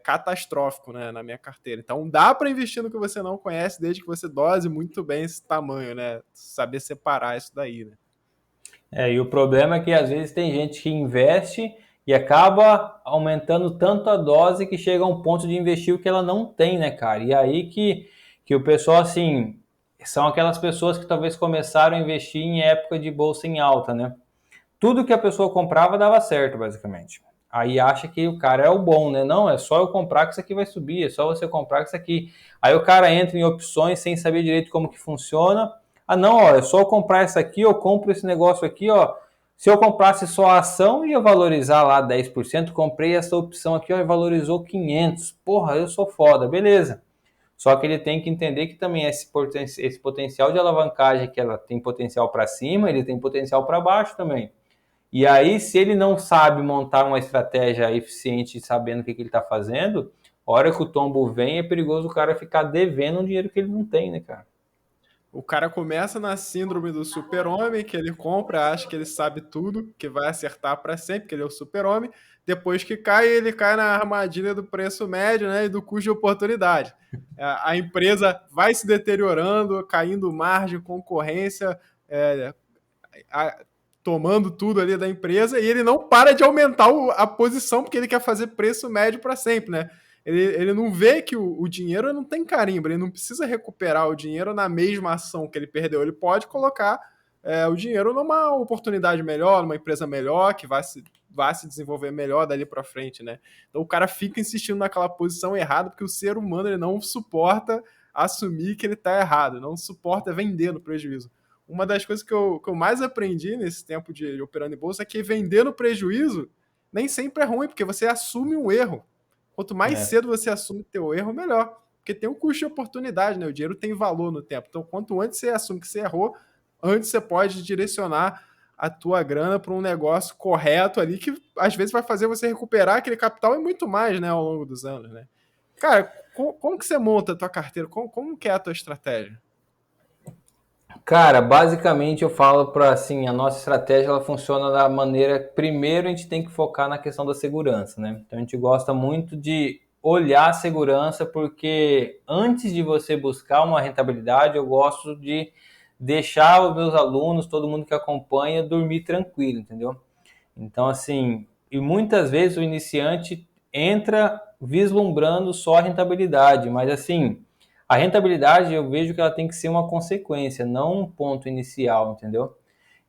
catastrófico, né, na minha carteira. Então, dá para investir no que você não conhece, desde que você dose muito bem esse tamanho, né? Saber separar isso daí, né? E o problema é que às vezes tem gente que investe e acaba aumentando tanto a dose que chega a um ponto de investir o que ela não tem, né, cara? E aí que o pessoal, assim, são aquelas pessoas que talvez começaram a investir em época de bolsa em alta, né? Tudo que a pessoa comprava dava certo, basicamente. Aí acha que o cara é o bom, né? Não, é só eu comprar que isso aqui vai subir, é só você comprar que isso aqui. Aí o cara entra em opções sem saber direito como que funciona. Não, ó, é só eu comprar essa aqui, eu compro esse negócio aqui, ó. Se eu comprasse só a ação, ia valorizar lá 10%. Comprei essa opção aqui, ó, e valorizou 500. Porra, eu sou foda, beleza. Só que ele tem que entender que também esse potencial de alavancagem, que ela tem potencial para cima, ele tem potencial para baixo também. E aí, se ele não sabe montar uma estratégia eficiente, sabendo o que ele está fazendo, a hora que o tombo vem, é perigoso o cara ficar devendo um dinheiro que ele não tem, né, cara? O cara começa na síndrome do super-homem, que ele compra, acha que ele sabe tudo, que vai acertar para sempre, que ele é o super-homem. Depois que cai, ele cai na armadilha do preço médio, né, e do custo de oportunidade. A empresa vai se deteriorando, caindo margem, concorrência, é, a, tomando tudo ali da empresa, e ele não para de aumentar a posição, porque ele quer fazer preço médio para sempre, né? Ele não vê que o dinheiro não tem carimbo, ele não precisa recuperar o dinheiro na mesma ação que ele perdeu. Ele pode colocar o dinheiro numa oportunidade melhor, numa empresa melhor, que vai se desenvolver melhor dali para frente, né? Então o cara fica insistindo naquela posição errada, porque o ser humano ele não suporta assumir que ele está errado, não suporta vender no prejuízo. Uma das coisas que eu mais aprendi nesse tempo de operando em bolsa é que vender no prejuízo nem sempre é ruim, porque você assume um erro. Quanto mais É. cedo você assume teu erro, melhor. Porque tem um custo de oportunidade, né? O dinheiro tem valor no tempo. Então, quanto antes você assume que você errou, antes você pode direcionar a tua grana para um negócio correto ali, que às vezes vai fazer você recuperar aquele capital e muito mais, né, ao longo dos anos, né? Cara, como que você monta a tua carteira? Como que é a tua estratégia? Cara, basicamente eu falo para assim, a nossa estratégia ela funciona da maneira, primeiro a gente tem que focar na questão da segurança, né? Então a gente gosta muito de olhar a segurança porque antes de você buscar uma rentabilidade, eu gosto de deixar os meus alunos, todo mundo que acompanha, dormir tranquilo, entendeu? Então assim, e muitas vezes o iniciante entra vislumbrando só a rentabilidade, mas assim, a rentabilidade eu vejo que ela tem que ser uma consequência, não um ponto inicial, entendeu?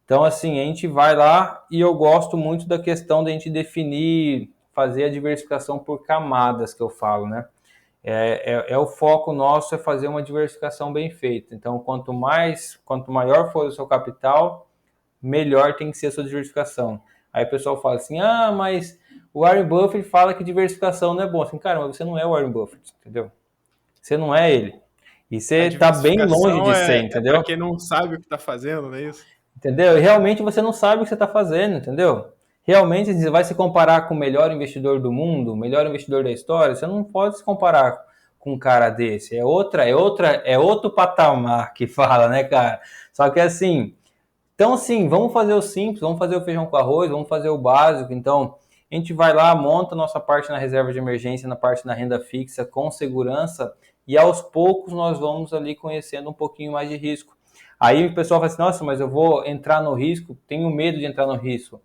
Então, assim, a gente vai lá e eu gosto muito da questão da gente definir, fazer a diversificação por camadas, que eu falo, né? O foco nosso é fazer uma diversificação bem feita. Então, quanto maior for o seu capital, melhor tem que ser a sua diversificação. Aí o pessoal fala assim, mas o Warren Buffett fala que diversificação não é bom. Assim, cara, mas você não é o Warren Buffett, entendeu? Você não é ele. E A você tá bem longe diversificação de ser, é para entendeu? quem não sabe o que está fazendo, não é isso? Entendeu? E realmente você não sabe o que você está fazendo, entendeu? Realmente você vai se comparar com o melhor investidor do mundo, o melhor investidor da história, você não pode se comparar. com um cara desse. É outro patamar que fala, né, cara? Só que assim, então sim, vamos fazer o simples, vamos fazer o feijão com arroz, vamos fazer o básico. Então, a gente vai lá, monta a nossa parte na reserva de emergência, na parte na renda fixa, com segurança, e aos poucos nós vamos ali conhecendo um pouquinho mais de risco. Aí o pessoal fala assim, nossa, mas eu vou entrar no risco, tenho medo de entrar no risco.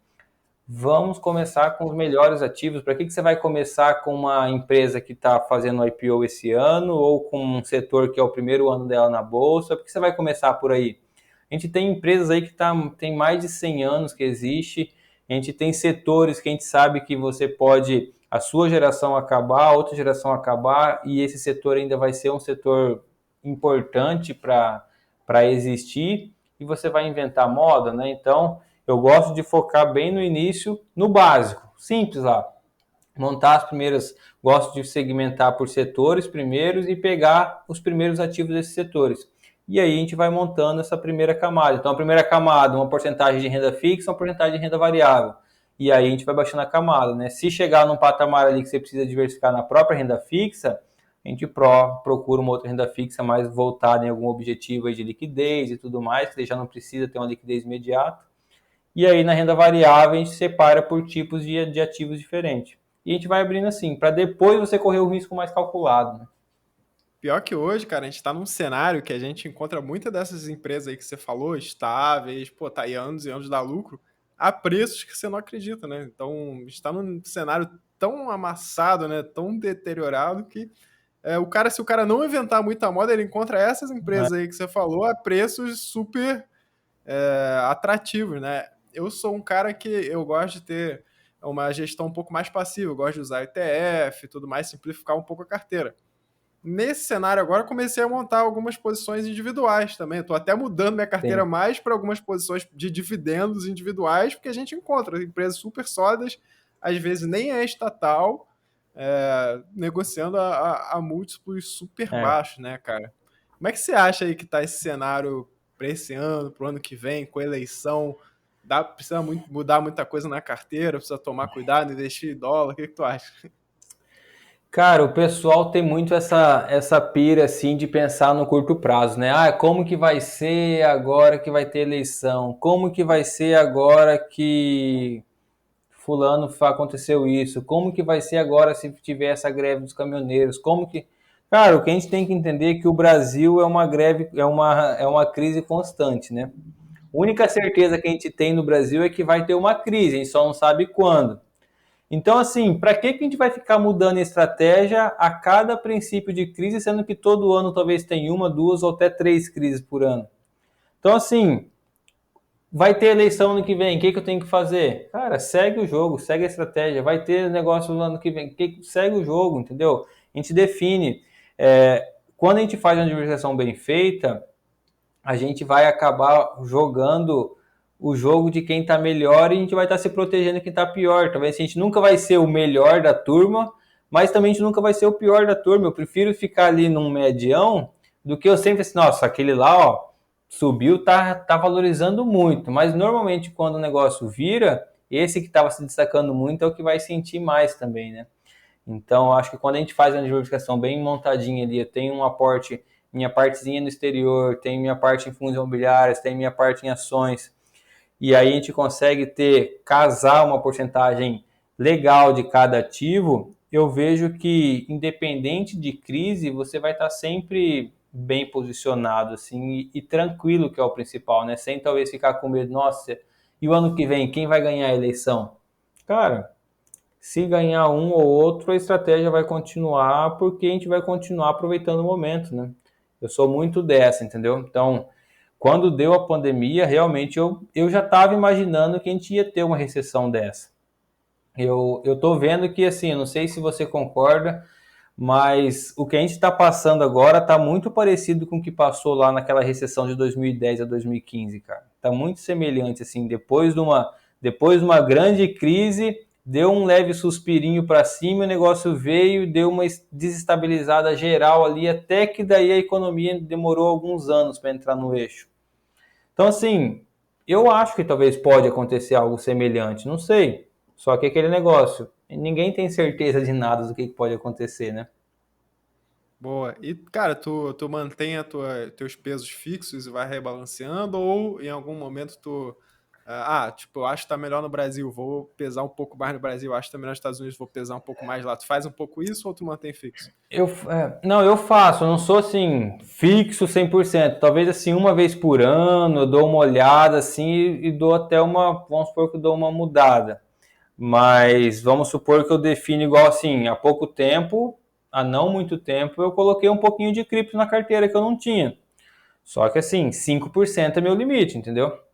Vamos começar com os melhores ativos. Para que você vai começar com uma empresa que está fazendo IPO esse ano ou com um setor que é o primeiro ano dela na bolsa? Por que você vai começar por aí? A gente tem empresas aí que tem mais de 100 anos que existe. A gente tem setores que a gente sabe que você pode, a sua geração acabar, a outra geração acabar, e esse setor ainda vai ser um setor importante para existir, e você vai inventar moda, né? Então, eu gosto de focar bem no início, no básico, simples lá. Montar as primeiras, gosto de segmentar por setores primeiros e pegar os primeiros ativos desses setores. E aí a gente vai montando essa primeira camada. Então, a primeira camada, uma porcentagem de renda fixa, uma porcentagem de renda variável. E aí a gente vai baixando a camada, né? Se chegar num patamar ali que você precisa diversificar na própria renda fixa, a gente procura uma outra renda fixa mais voltada em algum objetivo aí de liquidez e tudo mais, que você já não precisa ter uma liquidez imediata. E aí na renda variável a gente separa por tipos de ativos diferentes. E a gente vai abrindo assim, para depois você correr o risco mais calculado, né? Pior que hoje, cara, a gente tá num cenário que a gente encontra muitas dessas empresas aí que você falou, estáveis, pô, tá aí anos e anos dá lucro, a preços que você não acredita, né? Então, a gente tá num cenário tão amassado, né? Tão deteriorado que se o cara não inventar muita moda, ele encontra essas empresas aí que você falou a preços super atrativos, né? Eu sou um cara que eu gosto de ter uma gestão um pouco mais passiva, eu gosto de usar ETF e tudo mais, simplificar um pouco a carteira. Nesse cenário agora, eu comecei a montar algumas posições individuais também. Estou até mudando minha carteira Sim. mais para algumas posições de dividendos individuais, porque a gente encontra empresas super sólidas, às vezes nem é estatal, negociando a múltiplos super É. baixos, né, cara? Como é que você acha aí que está esse cenário para esse ano, para o ano que vem, com a eleição? Precisa mudar muita coisa na carteira, precisa tomar cuidado, investir em dólar, o que tu acha? Cara, o pessoal tem muito essa pira assim de pensar no curto prazo, né? Ah, como que vai ser agora que vai ter eleição? Como que vai ser agora que fulano aconteceu isso? Como que vai ser agora se tiver essa greve dos caminhoneiros? Como que... Cara, o que a gente tem que entender é que o Brasil é uma greve, é uma crise constante, né? A única certeza que a gente tem no Brasil é que vai ter uma crise, a gente só não sabe quando. Então, assim, para que a gente vai ficar mudando a estratégia a cada princípio de crise, sendo que todo ano talvez tem uma, duas ou até três crises por ano? Então, assim, vai ter eleição ano que vem, o que eu tenho que fazer? Cara, segue o jogo, segue a estratégia. Vai ter negócio no ano que vem, segue o jogo, entendeu? A gente define. Quando a gente faz uma diversificação bem feita, a gente vai acabar jogando o jogo de quem está melhor e a gente vai estar se protegendo de quem está pior. Talvez a gente nunca vai ser o melhor da turma, mas também a gente nunca vai ser o pior da turma. Eu prefiro ficar ali num medião do que eu sempre assim, nossa, aquele lá, ó, subiu, tá valorizando muito. Mas normalmente quando o negócio vira, esse que estava se destacando muito é o que vai sentir mais também, né? Então, acho que quando a gente faz uma diversificação bem montadinha ali, eu tenho um aporte, minha partezinha no exterior, tenho minha parte em fundos imobiliários, tenho minha parte em ações, e aí a gente consegue casar uma porcentagem legal de cada ativo, eu vejo que, independente de crise, você vai estar sempre bem posicionado, assim, e tranquilo, que é o principal, né? Sem talvez ficar com medo, nossa, e o ano que vem, quem vai ganhar a eleição? Cara, se ganhar um ou outro, a estratégia vai continuar, porque a gente vai continuar aproveitando o momento, né? Eu sou muito dessa, entendeu? Então, quando deu a pandemia, realmente eu já estava imaginando que a gente ia ter uma recessão dessa. Eu tô vendo que, assim, eu não sei se você concorda, mas o que a gente está passando agora está muito parecido com o que passou lá naquela recessão de 2010 a 2015, cara. Está muito semelhante, assim, depois de uma grande crise, deu um leve suspirinho para cima, o negócio veio, deu uma desestabilizada geral ali, até que daí a economia demorou alguns anos para entrar no eixo. Então, assim, eu acho que talvez pode acontecer algo semelhante, não sei. Só que aquele negócio, ninguém tem certeza de nada do que pode acontecer, né? Boa. E, cara, tu mantém teus pesos fixos e vai rebalanceando, ou em algum momento tipo, eu acho que tá melhor no Brasil, vou pesar um pouco mais no Brasil, acho que tá melhor nos Estados Unidos, vou pesar um pouco mais lá. Tu faz um pouco isso ou tu mantém fixo? Não, eu faço, eu não sou assim, fixo 100%. Talvez assim, uma vez por ano, eu dou uma olhada assim e dou até vamos supor que eu dou uma mudada. Mas vamos supor que eu defino igual assim, há pouco tempo, há não muito tempo, eu coloquei um pouquinho de cripto na carteira que eu não tinha. Só que assim, 5% é meu limite, entendeu?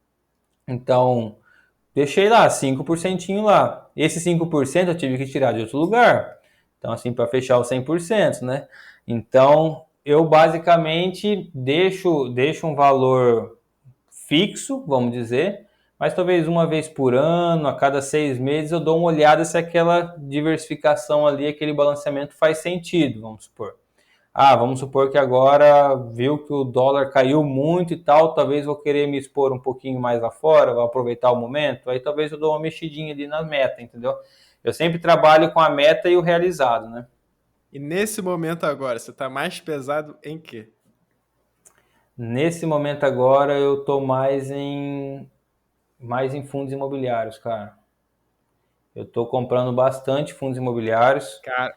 Então, deixei lá, 5% lá. Esse 5% eu tive que tirar de outro lugar. Então, assim, para fechar os 100%, né? Então, eu basicamente deixo um valor fixo, vamos dizer, mas talvez uma vez por ano, a cada 6 meses, eu dou uma olhada se aquela diversificação ali, aquele balanceamento faz sentido, vamos supor. Vamos supor que agora viu que o dólar caiu muito e tal, talvez vou querer me expor um pouquinho mais lá fora, vou aproveitar o momento, aí talvez eu dou uma mexidinha ali na meta, entendeu? Eu sempre trabalho com a meta e o realizado, né? E nesse momento agora, você tá mais pesado em quê? Nesse momento agora eu tô mais em fundos imobiliários, cara. Eu tô comprando bastante fundos imobiliários. Cara,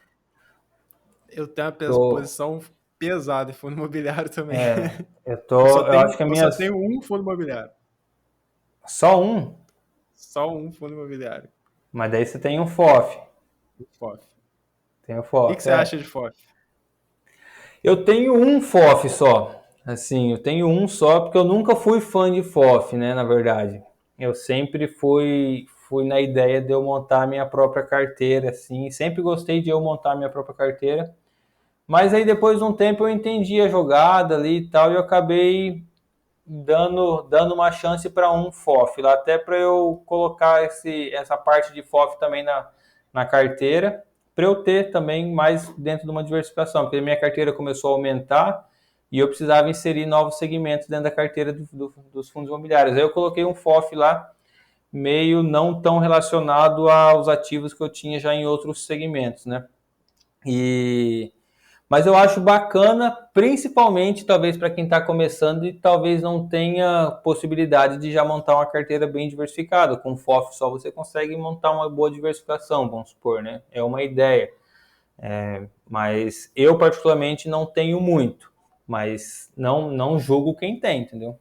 eu tenho uma Tô, posição pesada em fundo imobiliário também. eu acho que a Eu só minha tenho um fundo imobiliário. só um, Só um fundo imobiliário. mas daí você tem um FOF, O FOF. tem o O que FOF, você acha de FOF? Eu tenho um FOF só. Assim, eu tenho um só porque eu nunca fui fã de FOF, né, na verdade. Eu sempre fui na ideia de eu montar a minha própria carteira, assim, sempre gostei de eu montar a minha própria carteira. Mas aí depois de um tempo eu entendi a jogada ali e tal e eu acabei dando uma chance para um FOF lá, até para eu colocar essa parte de FOF também na carteira, para eu ter também mais dentro de uma diversificação, porque a minha carteira começou a aumentar e eu precisava inserir novos segmentos dentro da carteira dos fundos imobiliários. Aí eu coloquei um FOF lá, meio não tão relacionado aos ativos que eu tinha já em outros segmentos, né? E mas eu acho bacana, principalmente talvez para quem está começando e talvez não tenha possibilidade de já montar uma carteira bem diversificada. Com FOF só você consegue montar uma boa diversificação, vamos supor, né? É uma ideia. Mas eu particularmente não tenho muito, mas não julgo quem tem, entendeu?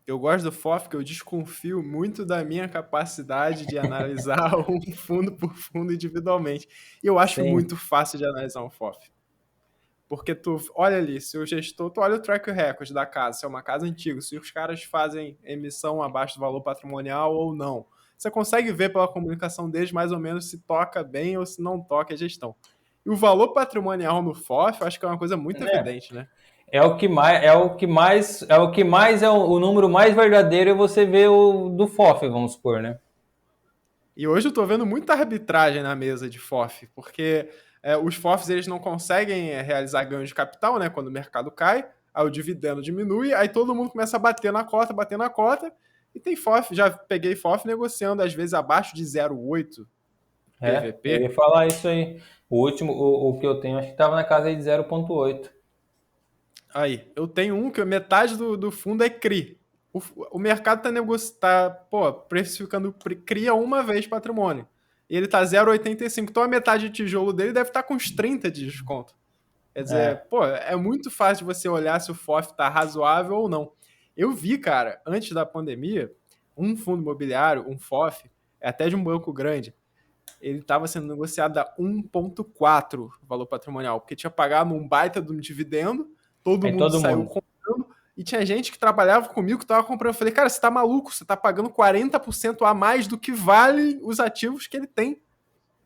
Eu gosto do FOF porque eu desconfio muito da minha capacidade de analisar um fundo por fundo individualmente. E eu acho Sim. muito fácil de analisar um FOF. Porque tu olha ali, se o gestor, tu olha o track record da casa, se é uma casa antiga, se os caras fazem emissão abaixo do valor patrimonial ou não. Você consegue ver pela comunicação deles mais ou menos se toca bem ou se não toca a gestão. E o valor patrimonial no FOF, eu acho que é uma coisa muito É. evidente, né? O número mais verdadeiro é você ver o do FOF, vamos supor, né? E hoje eu tô vendo muita arbitragem na mesa de FOF, porque os FOFs eles não conseguem realizar ganho de capital, né? Quando o mercado cai, aí o dividendo diminui, aí todo mundo começa a bater na cota, e tem FOF, já peguei FOF negociando às vezes abaixo de 0,8 Eu PVP. ia falar isso aí. O último, o que eu tenho, acho que estava na casa aí de 0,8. Aí, eu tenho um que metade do fundo é CRI. O mercado tá precificando CRI a uma vez patrimônio. E ele tá 0,85. Então a metade de tijolo dele deve estar com uns 30 de desconto. Quer dizer, É. pô, é muito fácil de você olhar se o FOF tá razoável ou não. Eu vi, cara, antes da pandemia, um fundo imobiliário, um FOF, é até de um banco grande, ele estava sendo negociado a 1,4 valor patrimonial, porque tinha pagado um baita de um dividendo, todo Aí mundo todo saiu mundo. comprando, e tinha gente que trabalhava comigo que estava comprando. Eu falei, cara, você tá maluco, você tá pagando 40% a mais do que vale os ativos que ele tem.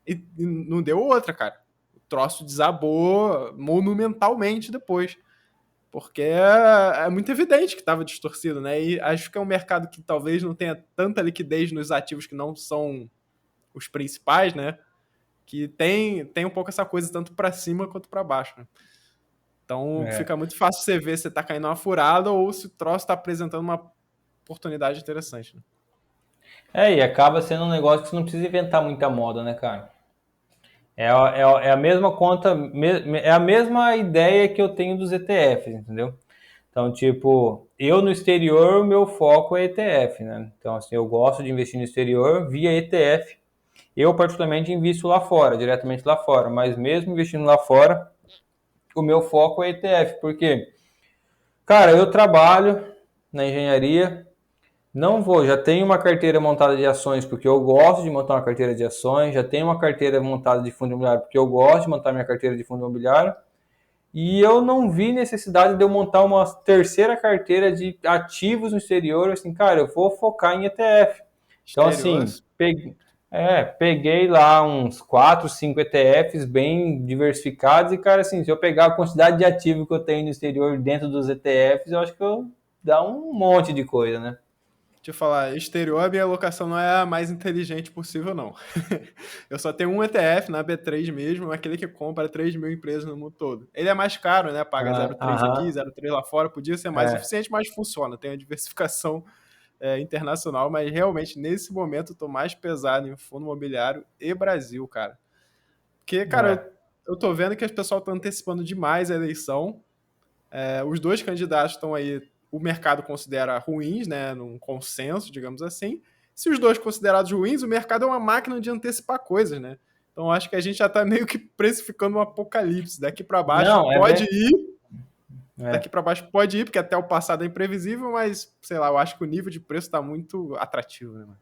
E não deu outra, cara. O troço desabou monumentalmente depois. Porque é muito evidente que estava distorcido, né? E acho que é um mercado que talvez não tenha tanta liquidez nos ativos que não são os principais, né? Que tem um pouco essa coisa tanto para cima quanto para baixo. Né? Então É. fica muito fácil você ver se tá caindo uma furada ou se o troço está apresentando uma oportunidade interessante. Né? E acaba sendo um negócio que você não precisa inventar muita moda, né, cara? É a mesma conta, é a mesma ideia que eu tenho dos ETFs, entendeu? Então, tipo, eu no exterior, o meu foco é ETF, né? Então, assim, eu gosto de investir no exterior via ETF. Eu, particularmente, invisto lá fora, diretamente lá fora. Mas mesmo investindo lá fora, o meu foco é ETF. Porque, cara, eu trabalho na engenharia, não vou, já tenho uma carteira montada de ações porque eu gosto de montar uma carteira de ações, já tenho uma carteira montada de fundo imobiliário porque eu gosto de montar minha carteira de fundo imobiliário. E eu não vi necessidade de eu montar uma terceira carteira de ativos no exterior. Assim, cara, eu vou focar em ETF. Então, Exterior. assim, peguei lá uns 4, 5 ETFs bem diversificados. E, cara, assim, se eu pegar a quantidade de ativo que eu tenho no exterior dentro dos ETFs, eu acho que eu dá um monte de coisa, né? Deixa eu falar, exterior, a minha alocação não é a mais inteligente possível, não. Eu só tenho um ETF na B3 mesmo, aquele que compra 3 mil empresas no mundo todo. Ele é mais caro, né? Paga Ah, 0,3 aqui, aham, 0,3 lá fora. Podia ser mais é, eficiente, mas funciona. Tem a diversificação internacional, mas realmente nesse momento eu tô mais pesado em fundo imobiliário e Brasil, cara. Porque, cara, é. eu tô vendo que as pessoas estão antecipando demais a eleição. Os dois candidatos estão aí, o mercado considera ruins, né, num consenso, digamos assim. Se os dois considerados ruins, o mercado é uma máquina de antecipar coisas, né? Então acho que a gente já está meio que precificando um apocalipse. Daqui para baixo Não, é pode bem. ir, daqui É. para baixo pode ir, porque até o passado é imprevisível, mas sei lá, eu acho que o nível de preço está muito atrativo, né, mano?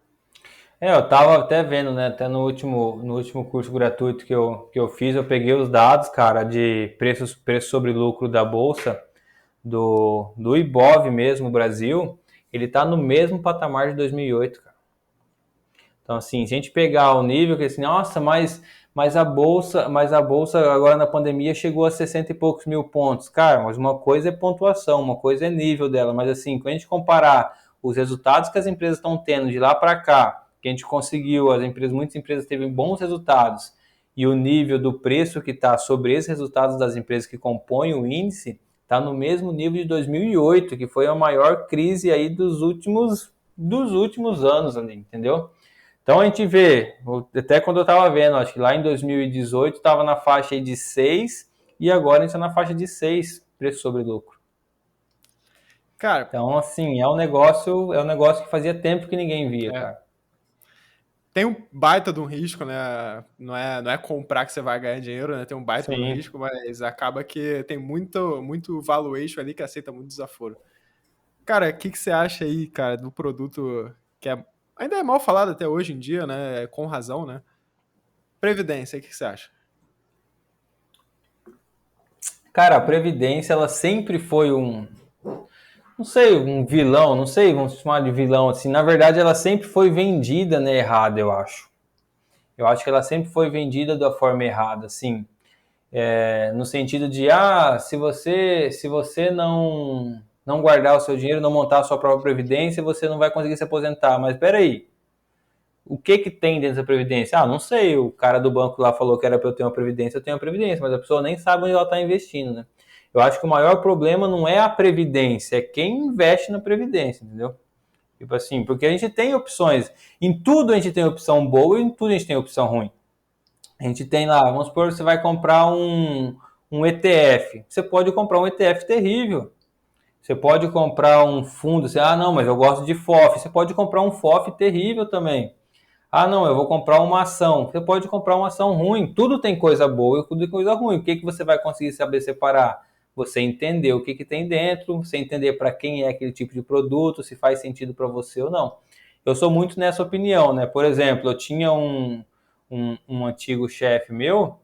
Eu tava até vendo, né? Até no último curso gratuito que eu fiz, eu peguei os dados, cara, de preço sobre lucro da Bolsa, do Ibov mesmo, Brasil, ele tá no mesmo patamar de 2008, cara. Então, assim, se a gente pegar o nível que assim, nossa, mas a bolsa agora na pandemia chegou a 60 e poucos mil pontos. Cara, mas uma coisa é pontuação, uma coisa é nível dela, mas assim, quando a gente comparar os resultados que as empresas estão tendo de lá para cá, que a gente conseguiu, muitas empresas teve bons resultados, e o nível do preço que está sobre esses resultados das empresas que compõem o índice, está no mesmo nível de 2008, que foi a maior crise aí dos últimos anos ali, entendeu? Então a gente vê, até quando eu estava vendo, acho que lá em 2018 estava na faixa aí de 6 e agora a gente está na faixa de 6 preço sobre lucro. Cara, Então, assim, é um negócio que fazia tempo que ninguém via, é, cara. tem um baita de um risco, né? Não é comprar que você vai ganhar dinheiro, né? Tem um baita de um Sim. risco, mas acaba que tem muito valuation ali que aceita muito desaforo. Cara, o que você acha aí, cara, do produto que ainda é mal falado até hoje em dia, né? Com razão, né? Previdência, o que você acha? Cara, a Previdência, ela sempre foi não sei, um vilão, não sei, vamos chamar de vilão assim. Na verdade, ela sempre foi vendida, né, errada, eu acho. Eu acho que ela sempre foi vendida da forma errada, assim. No sentido de, se você não guardar o seu dinheiro, não montar a sua própria previdência, você não vai conseguir se aposentar. Mas espera aí, o que que tem dentro da previdência? Ah, não sei, o cara do banco lá falou que era para eu ter uma previdência, eu tenho uma previdência, mas a pessoa nem sabe onde ela está investindo, né? Eu acho que o maior problema não é a previdência, é quem investe na previdência, entendeu? Tipo assim, porque a gente tem opções, em tudo a gente tem opção boa e em tudo a gente tem opção ruim. A gente tem lá, vamos supor, você vai comprar um ETF. Você pode comprar um ETF terrível. Você pode comprar um fundo, você, não, mas eu gosto de FOF. Você pode comprar um FOF terrível também. Ah, não, eu vou comprar uma ação. Você pode comprar uma ação ruim. Tudo tem coisa boa e tudo tem coisa ruim. O que, que você vai conseguir saber separar? Você entender o que, que tem dentro, você entender para quem é aquele tipo de produto, se faz sentido para você ou não. Eu sou muito nessa opinião, né? Por exemplo, eu tinha um antigo chefe meu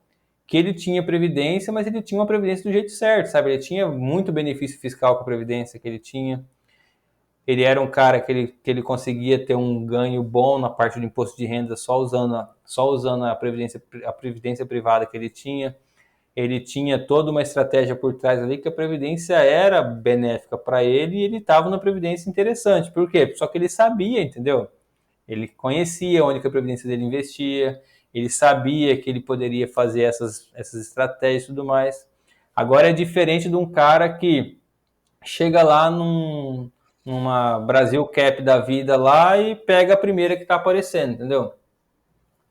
que ele tinha previdência, mas ele tinha uma previdência do jeito certo, sabe? Ele tinha muito benefício fiscal com a previdência que ele tinha. Ele era um cara que ele conseguia ter um ganho bom na parte do imposto de renda só usando a previdência privada que ele tinha. Ele tinha toda uma estratégia por trás ali que a previdência era benéfica para ele e ele estava na previdência interessante. Por quê? Só que ele sabia, entendeu? Ele conhecia onde que a previdência dele investia, ele sabia que ele poderia fazer essas estratégias e tudo mais. Agora é diferente de um cara que chega lá numa Brasil Cap da vida lá e pega a primeira que está aparecendo, entendeu?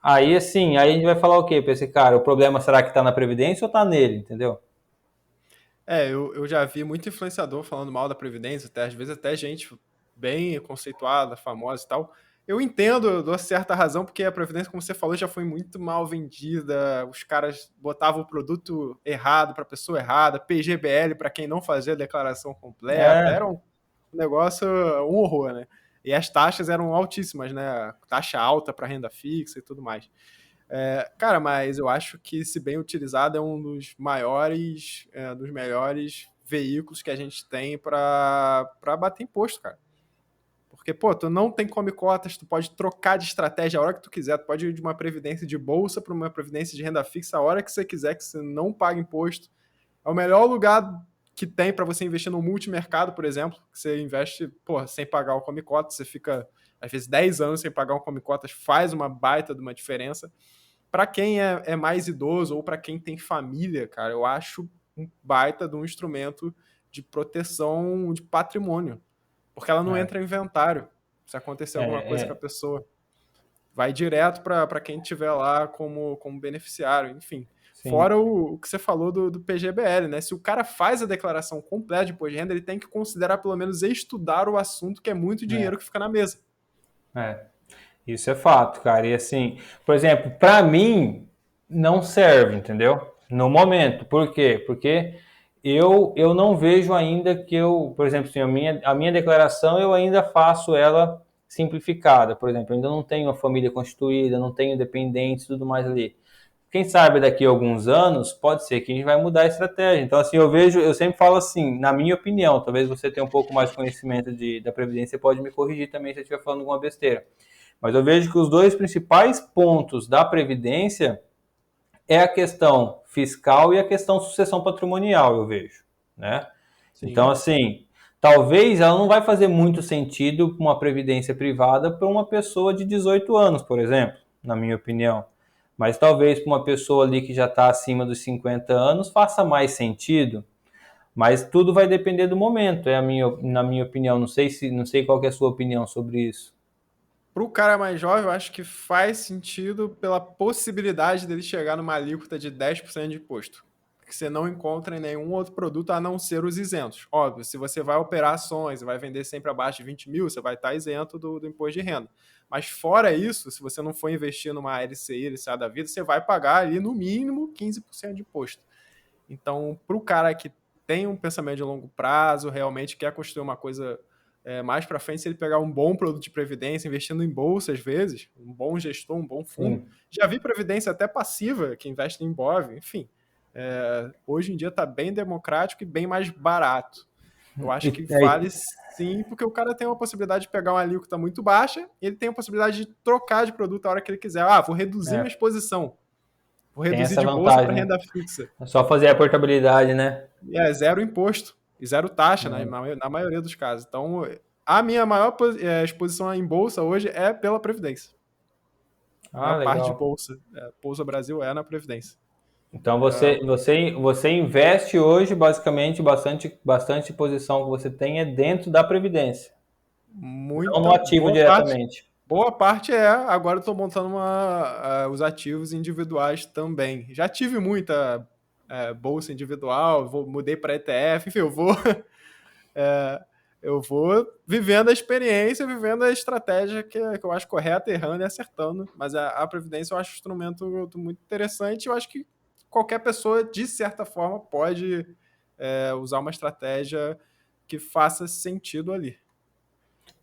Aí, assim, aí a gente vai falar o quê para esse cara? O problema será que está na Previdência ou está nele, entendeu? Eu já vi muito influenciador falando mal da Previdência, até, às vezes até gente bem conceituada, famosa e tal. Eu entendo, eu dou certa razão, porque a Previdência, como você falou, já foi muito mal vendida. Os caras botavam o produto errado para a pessoa errada, PGBL para quem não fazia a declaração completa. É, Era um negócio, um horror, né? E as taxas eram altíssimas, né? Taxa alta para renda fixa e tudo mais. Cara, mas eu acho que, se bem utilizado, é um dos maiores, dos melhores veículos que a gente tem para bater imposto, cara. Porque, pô, tu não tem come cotas, tu pode trocar de estratégia a hora que tu quiser, tu pode ir de uma previdência de bolsa para uma previdência de renda fixa a hora que você quiser, que você não paga imposto. É o melhor lugar que tem para você investir no multimercado, por exemplo, que você investe, pô, sem pagar o come cotas, você fica, às vezes, 10 anos sem pagar o come cotas, faz uma baita de uma diferença. Para quem é mais idoso ou para quem tem família, cara, eu acho um baita de um instrumento de proteção de patrimônio, porque ela não é, entra em inventário. Se acontecer alguma coisa com a é, pessoa, vai direto para quem tiver lá como beneficiário, enfim. sim. Fora o que você falou do PGBL, né? Se o cara faz a declaração completa de imposto de renda, ele tem que considerar pelo menos estudar o assunto, que é muito É, dinheiro que fica na mesa. é. Isso é fato, cara. E assim, por exemplo, para mim não serve, entendeu? No momento. Por quê? Porque eu não vejo ainda que eu, por exemplo, assim, a minha declaração eu ainda faço ela simplificada. Por exemplo, eu ainda não tenho uma família constituída, não tenho dependentes, tudo mais ali. Quem sabe daqui a alguns anos pode ser que a gente vai mudar a estratégia. Então, assim, eu sempre falo assim, na minha opinião, talvez você tenha um pouco mais de conhecimento da Previdência, pode me corrigir também se eu estiver falando alguma besteira. Mas eu vejo que os dois principais pontos da Previdência é a questão fiscal e a questão sucessão patrimonial, eu vejo, né? Então, Sim. assim, talvez ela não vai fazer muito sentido uma previdência privada para uma pessoa de 18 anos, por exemplo, na minha opinião. Mas talvez para uma pessoa ali que já está acima dos 50 anos faça mais sentido. Mas tudo vai depender do momento, na minha opinião. Não sei qual é a sua opinião sobre isso. Para o cara mais jovem, eu acho que faz sentido pela possibilidade dele chegar numa alíquota de 10% de imposto, que você não encontra em nenhum outro produto a não ser os isentos. Óbvio, se você vai operar ações e vai vender sempre abaixo de 20 mil, você vai estar isento do imposto de renda. Mas fora isso, se você não for investir numa LCI, LCA da vida, você vai pagar ali no mínimo 15% de imposto. Então, para o cara que tem um pensamento de longo prazo, realmente quer construir uma coisa mais para frente, se ele pegar um bom produto de previdência, investindo em bolsa às vezes, um bom gestor, um bom fundo. Sim. Já vi previdência até passiva, que investe em BOV, enfim. Hoje em dia está bem democrático e bem mais barato. Eu acho que E aí, vale sim, porque o cara tem uma possibilidade de pegar uma alíquota muito baixa e ele tem a possibilidade de trocar de produto a hora que ele quiser. Ah, vou reduzir minha é, exposição. Vou tem reduzir essa de bolsa vantagem, para né? renda fixa. É só fazer a portabilidade, né? Zero imposto e zero taxa É. na maioria dos casos. Então, a minha maior exposição em bolsa hoje é pela Previdência. A Ah, maior parte de legal. bolsa, Bolsa Brasil é na Previdência. Então É, você investe hoje basicamente bastante posição que você tem é dentro da Previdência, não no muita, ativo diretamente. boa parte é. Agora eu estou montando os ativos individuais também. Já tive muita bolsa individual, mudei para ETF, enfim, É, eu vou vivendo a experiência, vivendo a estratégia que eu acho correta, errando e acertando. Mas a Previdência eu acho um instrumento muito interessante. Eu acho que qualquer pessoa, de certa forma, pode usar uma estratégia que faça sentido ali.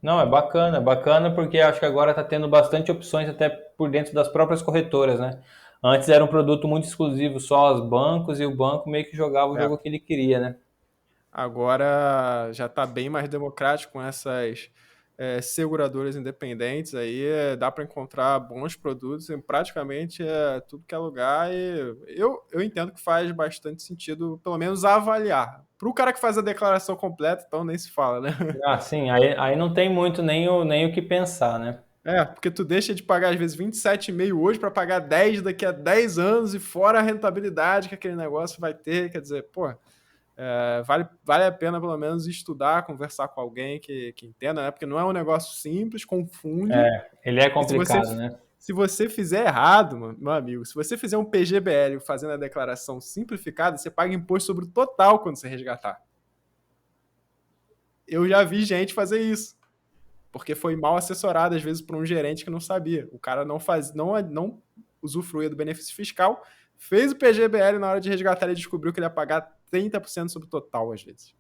Não, é bacana porque acho que agora está tendo bastante opções até por dentro das próprias corretoras, né? Antes era um produto muito exclusivo só aos bancos e o banco meio que jogava o É, jogo que ele queria, né? agora já está bem mais democrático com essas seguradoras independentes. Aí dá para encontrar bons produtos em praticamente tudo que é lugar. E eu entendo que faz bastante sentido, pelo menos, avaliar. Para o cara que faz a declaração completa, então nem se fala, né? Ah, sim, aí não tem muito nem o que pensar, né? Porque tu deixa de pagar às vezes 27,5 hoje para pagar 10 daqui a 10 anos e fora a rentabilidade que aquele negócio vai ter. Quer dizer, pô, vale a pena pelo menos estudar, conversar com alguém que entenda, né? Porque não é um negócio simples, confunde. É, ele é E se você complicado, né? Se você fizer errado, meu amigo, se você fizer um PGBL fazendo a declaração simplificada, você paga imposto sobre o total quando você resgatar. Eu já vi gente fazer isso, porque foi mal assessorado, às vezes, por um gerente que não sabia. O cara não usufruía do benefício fiscal, fez o PGBL na hora de resgatar, ele descobriu que ele ia pagar 30% sobre o total, às vezes.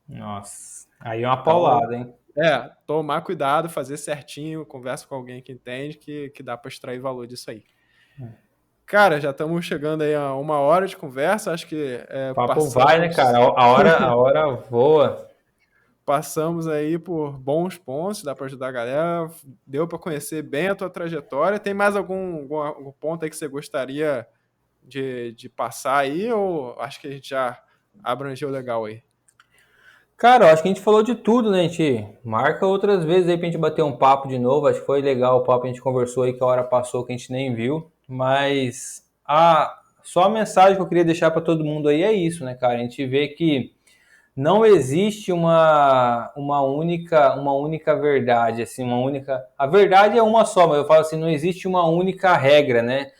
Nossa, aí é uma Então, paulada, hein? tomar cuidado, fazer certinho, conversa com alguém que entende, que dá para extrair valor disso aí. Cara, já estamos chegando aí a 1 hora de conversa, acho que O papo vai, né, cara? A hora voa. passamos aí por bons pontos, dá para ajudar a galera, deu para conhecer bem a tua trajetória. Tem mais algum ponto aí que você gostaria de passar aí, ou acho que a gente já abrangeu legal aí? Cara, eu acho que a gente falou de tudo, né? A gente marca outras vezes aí pra gente bater um papo de novo. Acho que foi legal o papo, a gente conversou aí que a hora passou que a gente nem viu. Mas só a mensagem que eu queria deixar para todo mundo aí é isso, né, cara? A gente vê que não existe uma única verdade, assim, uma única. A verdade é uma só, mas eu falo assim, não existe uma única regra, né?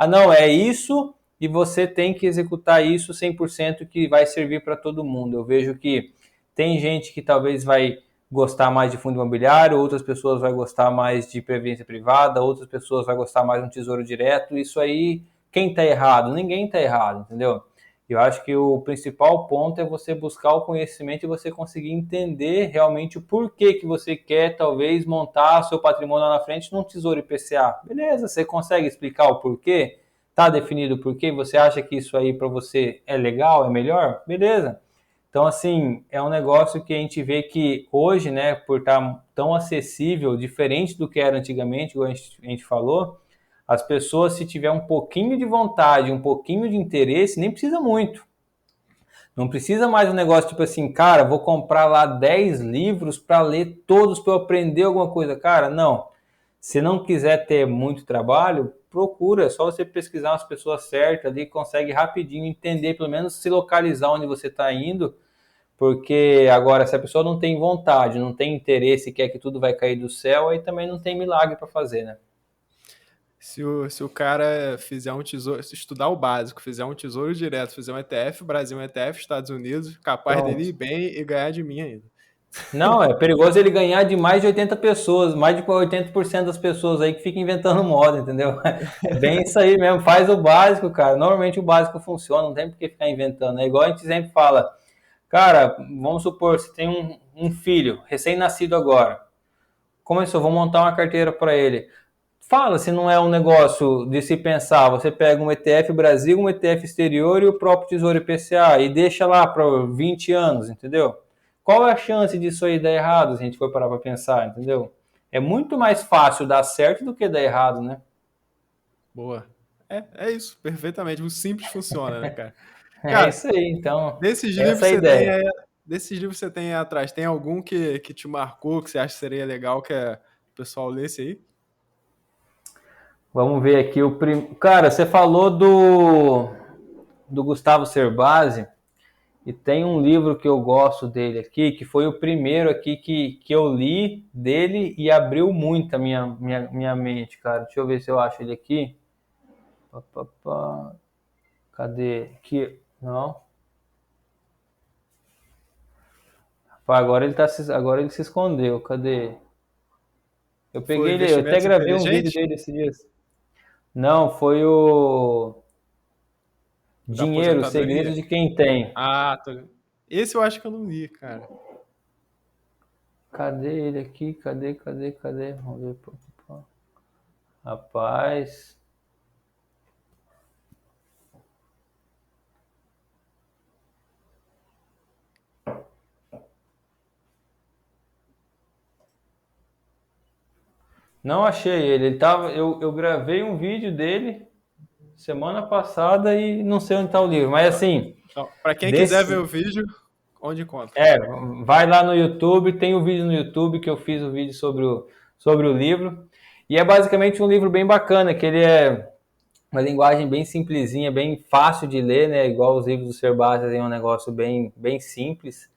Não, é isso e você tem que executar isso 100% que vai servir para todo mundo. Eu vejo que tem gente que talvez vai gostar mais de fundo imobiliário, outras pessoas vai gostar mais de previdência privada, outras pessoas vai gostar mais de um tesouro direto. Isso aí, quem está errado? Ninguém está errado, entendeu? Eu acho que o principal ponto é você buscar o conhecimento e você conseguir entender realmente o porquê que você quer, talvez, montar seu patrimônio lá na frente num tesouro IPCA. Beleza, você consegue explicar o porquê? Está definido o porquê? Você acha que isso aí para você é legal, é melhor? Beleza. Então, assim, é um negócio que a gente vê que hoje, né, por estar tão acessível, diferente do que era antigamente, como a gente falou, as pessoas, se tiver um pouquinho de vontade, um pouquinho de interesse, nem precisa muito. Não precisa mais um negócio tipo assim, cara, vou comprar lá 10 livros para ler todos para eu aprender alguma coisa. Cara, não. Se não quiser ter muito trabalho, procura. É só você pesquisar as pessoas certas ali, consegue rapidinho entender, pelo menos se localizar onde você está indo. Porque agora, se a pessoa não tem vontade, não tem interesse, quer que tudo vai cair do céu, aí também não tem milagre para fazer, né? Se o cara fizer um tesouro, se estudar o básico, fizer um tesouro direto, fizer um ETF, Brasil um ETF, Estados Unidos, capaz dele ir Pronto. bem e ganhar de mim ainda. Não, é perigoso ele ganhar de mais de 80 pessoas, mais de 80% das pessoas aí que ficam inventando moda, entendeu? É bem isso aí mesmo, faz o básico, cara. Normalmente o básico funciona, não tem por que ficar inventando. É igual a gente sempre fala, cara, vamos supor, você tem um filho, recém-nascido agora. Começou, vou montar uma carteira para ele. Fala se não é um negócio de se pensar, você pega um ETF Brasil, um ETF exterior e o próprio Tesouro IPCA e deixa lá para 20 anos, entendeu? Qual é a chance disso aí dar errado se a gente for parar para pensar, entendeu? É muito mais fácil dar certo do que dar errado, né? Boa. É isso, perfeitamente. O simples funciona, né, cara? É Cara, isso aí, então, desses essa livros é a que você tem ideia. aí, desses livros que você tem aí atrás, tem algum que te marcou, que você acha que seria legal que o pessoal lesse aí? Vamos ver aqui o Cara, você falou do Gustavo Cerbasi. E tem um livro que eu gosto dele aqui, que foi o primeiro aqui que eu li dele e abriu muito a minha mente, cara. Deixa eu ver se eu acho ele aqui. Pá, pá, pá. Cadê? Aqui. Não. Pá, agora ele se escondeu. Cadê? Eu Foi peguei ele, eu até Investimentos gravei um vídeo Inteligentes? dele esses dias. Não, foi o Da Dinheiro, o segredo aposentadoria? de quem tem. Ah, esse eu acho que eu não li, cara. Cadê ele aqui? Cadê? Vamos ver. Pá, pá, pá. Rapaz. Não achei ele. Eu gravei um vídeo dele semana passada e não sei onde está o livro. Mas assim, Então, para quem quiser ver o desse. vídeo, onde encontra? É, vai lá no YouTube, tem o vídeo no YouTube que eu fiz o vídeo sobre o livro. E é basicamente um livro bem bacana, que ele é uma linguagem bem simplesinha, bem fácil de ler, né? Igual os livros do Serbastas, é um negócio bem simples.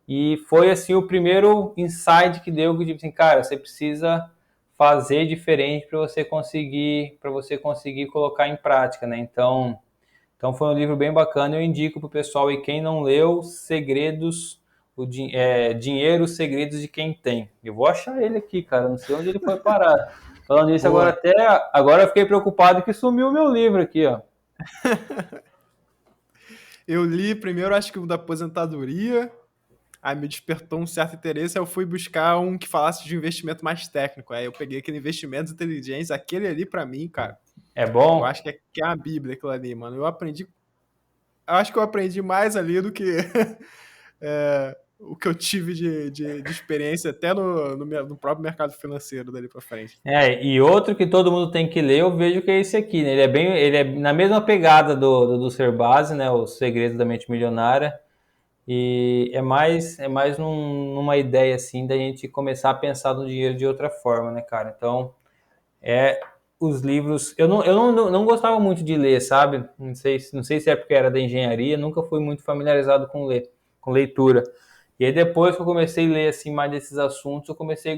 E foi assim o primeiro insight que deu, que tipo assim, cara, você precisa fazer diferente para você conseguir colocar em prática, né? Então foi um livro bem bacana, eu indico para o pessoal, e quem não leu, Dinheiro, os Segredos de Quem Tem. Eu vou achar ele aqui, cara, não sei onde ele foi parar. Falando isso, Boa. agora eu fiquei preocupado que sumiu o meu livro aqui, ó. Eu li primeiro, acho que o da aposentadoria, aí me despertou um certo interesse, aí eu fui buscar um que falasse de investimento mais técnico. Aí eu peguei aquele Investimentos Inteligentes, aquele ali pra mim, cara, É eu bom? acho que é uma bíblia aquilo ali, mano. Eu acho que eu aprendi mais ali do que o que eu tive de experiência até no próprio mercado financeiro dali pra frente. E outro que todo mundo tem que ler, eu vejo que é esse aqui, né? Ele é na mesma pegada do Ser Base, né? Os Segredos da Mente Milionária. E é mais numa ideia assim da gente começar a pensar no dinheiro de outra forma, né, cara? Então, é os livros. Eu não gostava muito de ler, sabe? Não sei se é porque era da engenharia, nunca fui muito familiarizado com leitura. E aí depois que eu comecei a ler assim mais desses assuntos, eu comecei a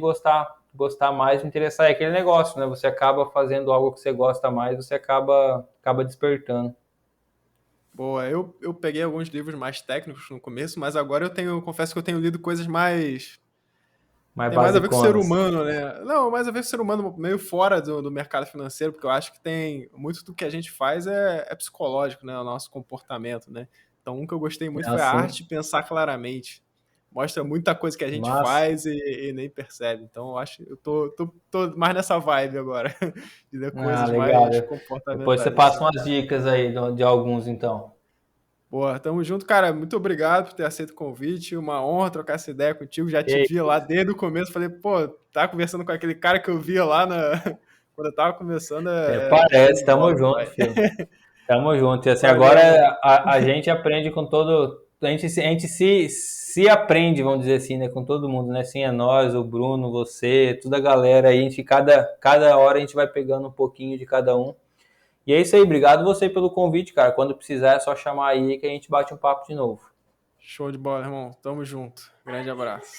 gostar mais, me interessar. É aquele negócio, né? Você acaba fazendo algo que você gosta mais, você acaba despertando. Boa, eu peguei alguns livros mais técnicos no começo, mas agora confesso que eu tenho lido coisas Mais tem mais a ver com o ser basiconas. humano, né? Não, mais a ver com o ser humano meio fora do mercado financeiro, porque eu acho que tem muito do que a gente faz é psicológico, né? O nosso comportamento, né? Então, um que eu gostei muito É foi a assim, arte de pensar claramente. Mostra muita coisa que a gente mas faz e nem percebe. Então, eu acho eu tô mais nessa vibe agora, de ler ah, coisas legal. mais Depois você passa comportamentalistas. umas dicas aí de alguns, então. Boa, tamo junto, cara. Muito obrigado por ter aceito o convite. Uma honra trocar essa ideia contigo. Já te E vi lá desde o começo. Falei, pô, tá conversando com aquele cara que eu via lá quando eu tava começando. É show parece, de tamo bola, junto, pai. filho. Tamo junto. E assim, agora Valeu, mano. a gente aprende com todo. A gente se aprende, vamos dizer assim, né? Com todo mundo, né? Sim, é nós, o Bruno, você, toda a galera aí. Cada hora a gente vai pegando um pouquinho de cada um. E é isso aí, obrigado você pelo convite, cara. Quando precisar é só chamar aí que a gente bate um papo de novo. Show de bola, irmão. Tamo junto. Grande abraço.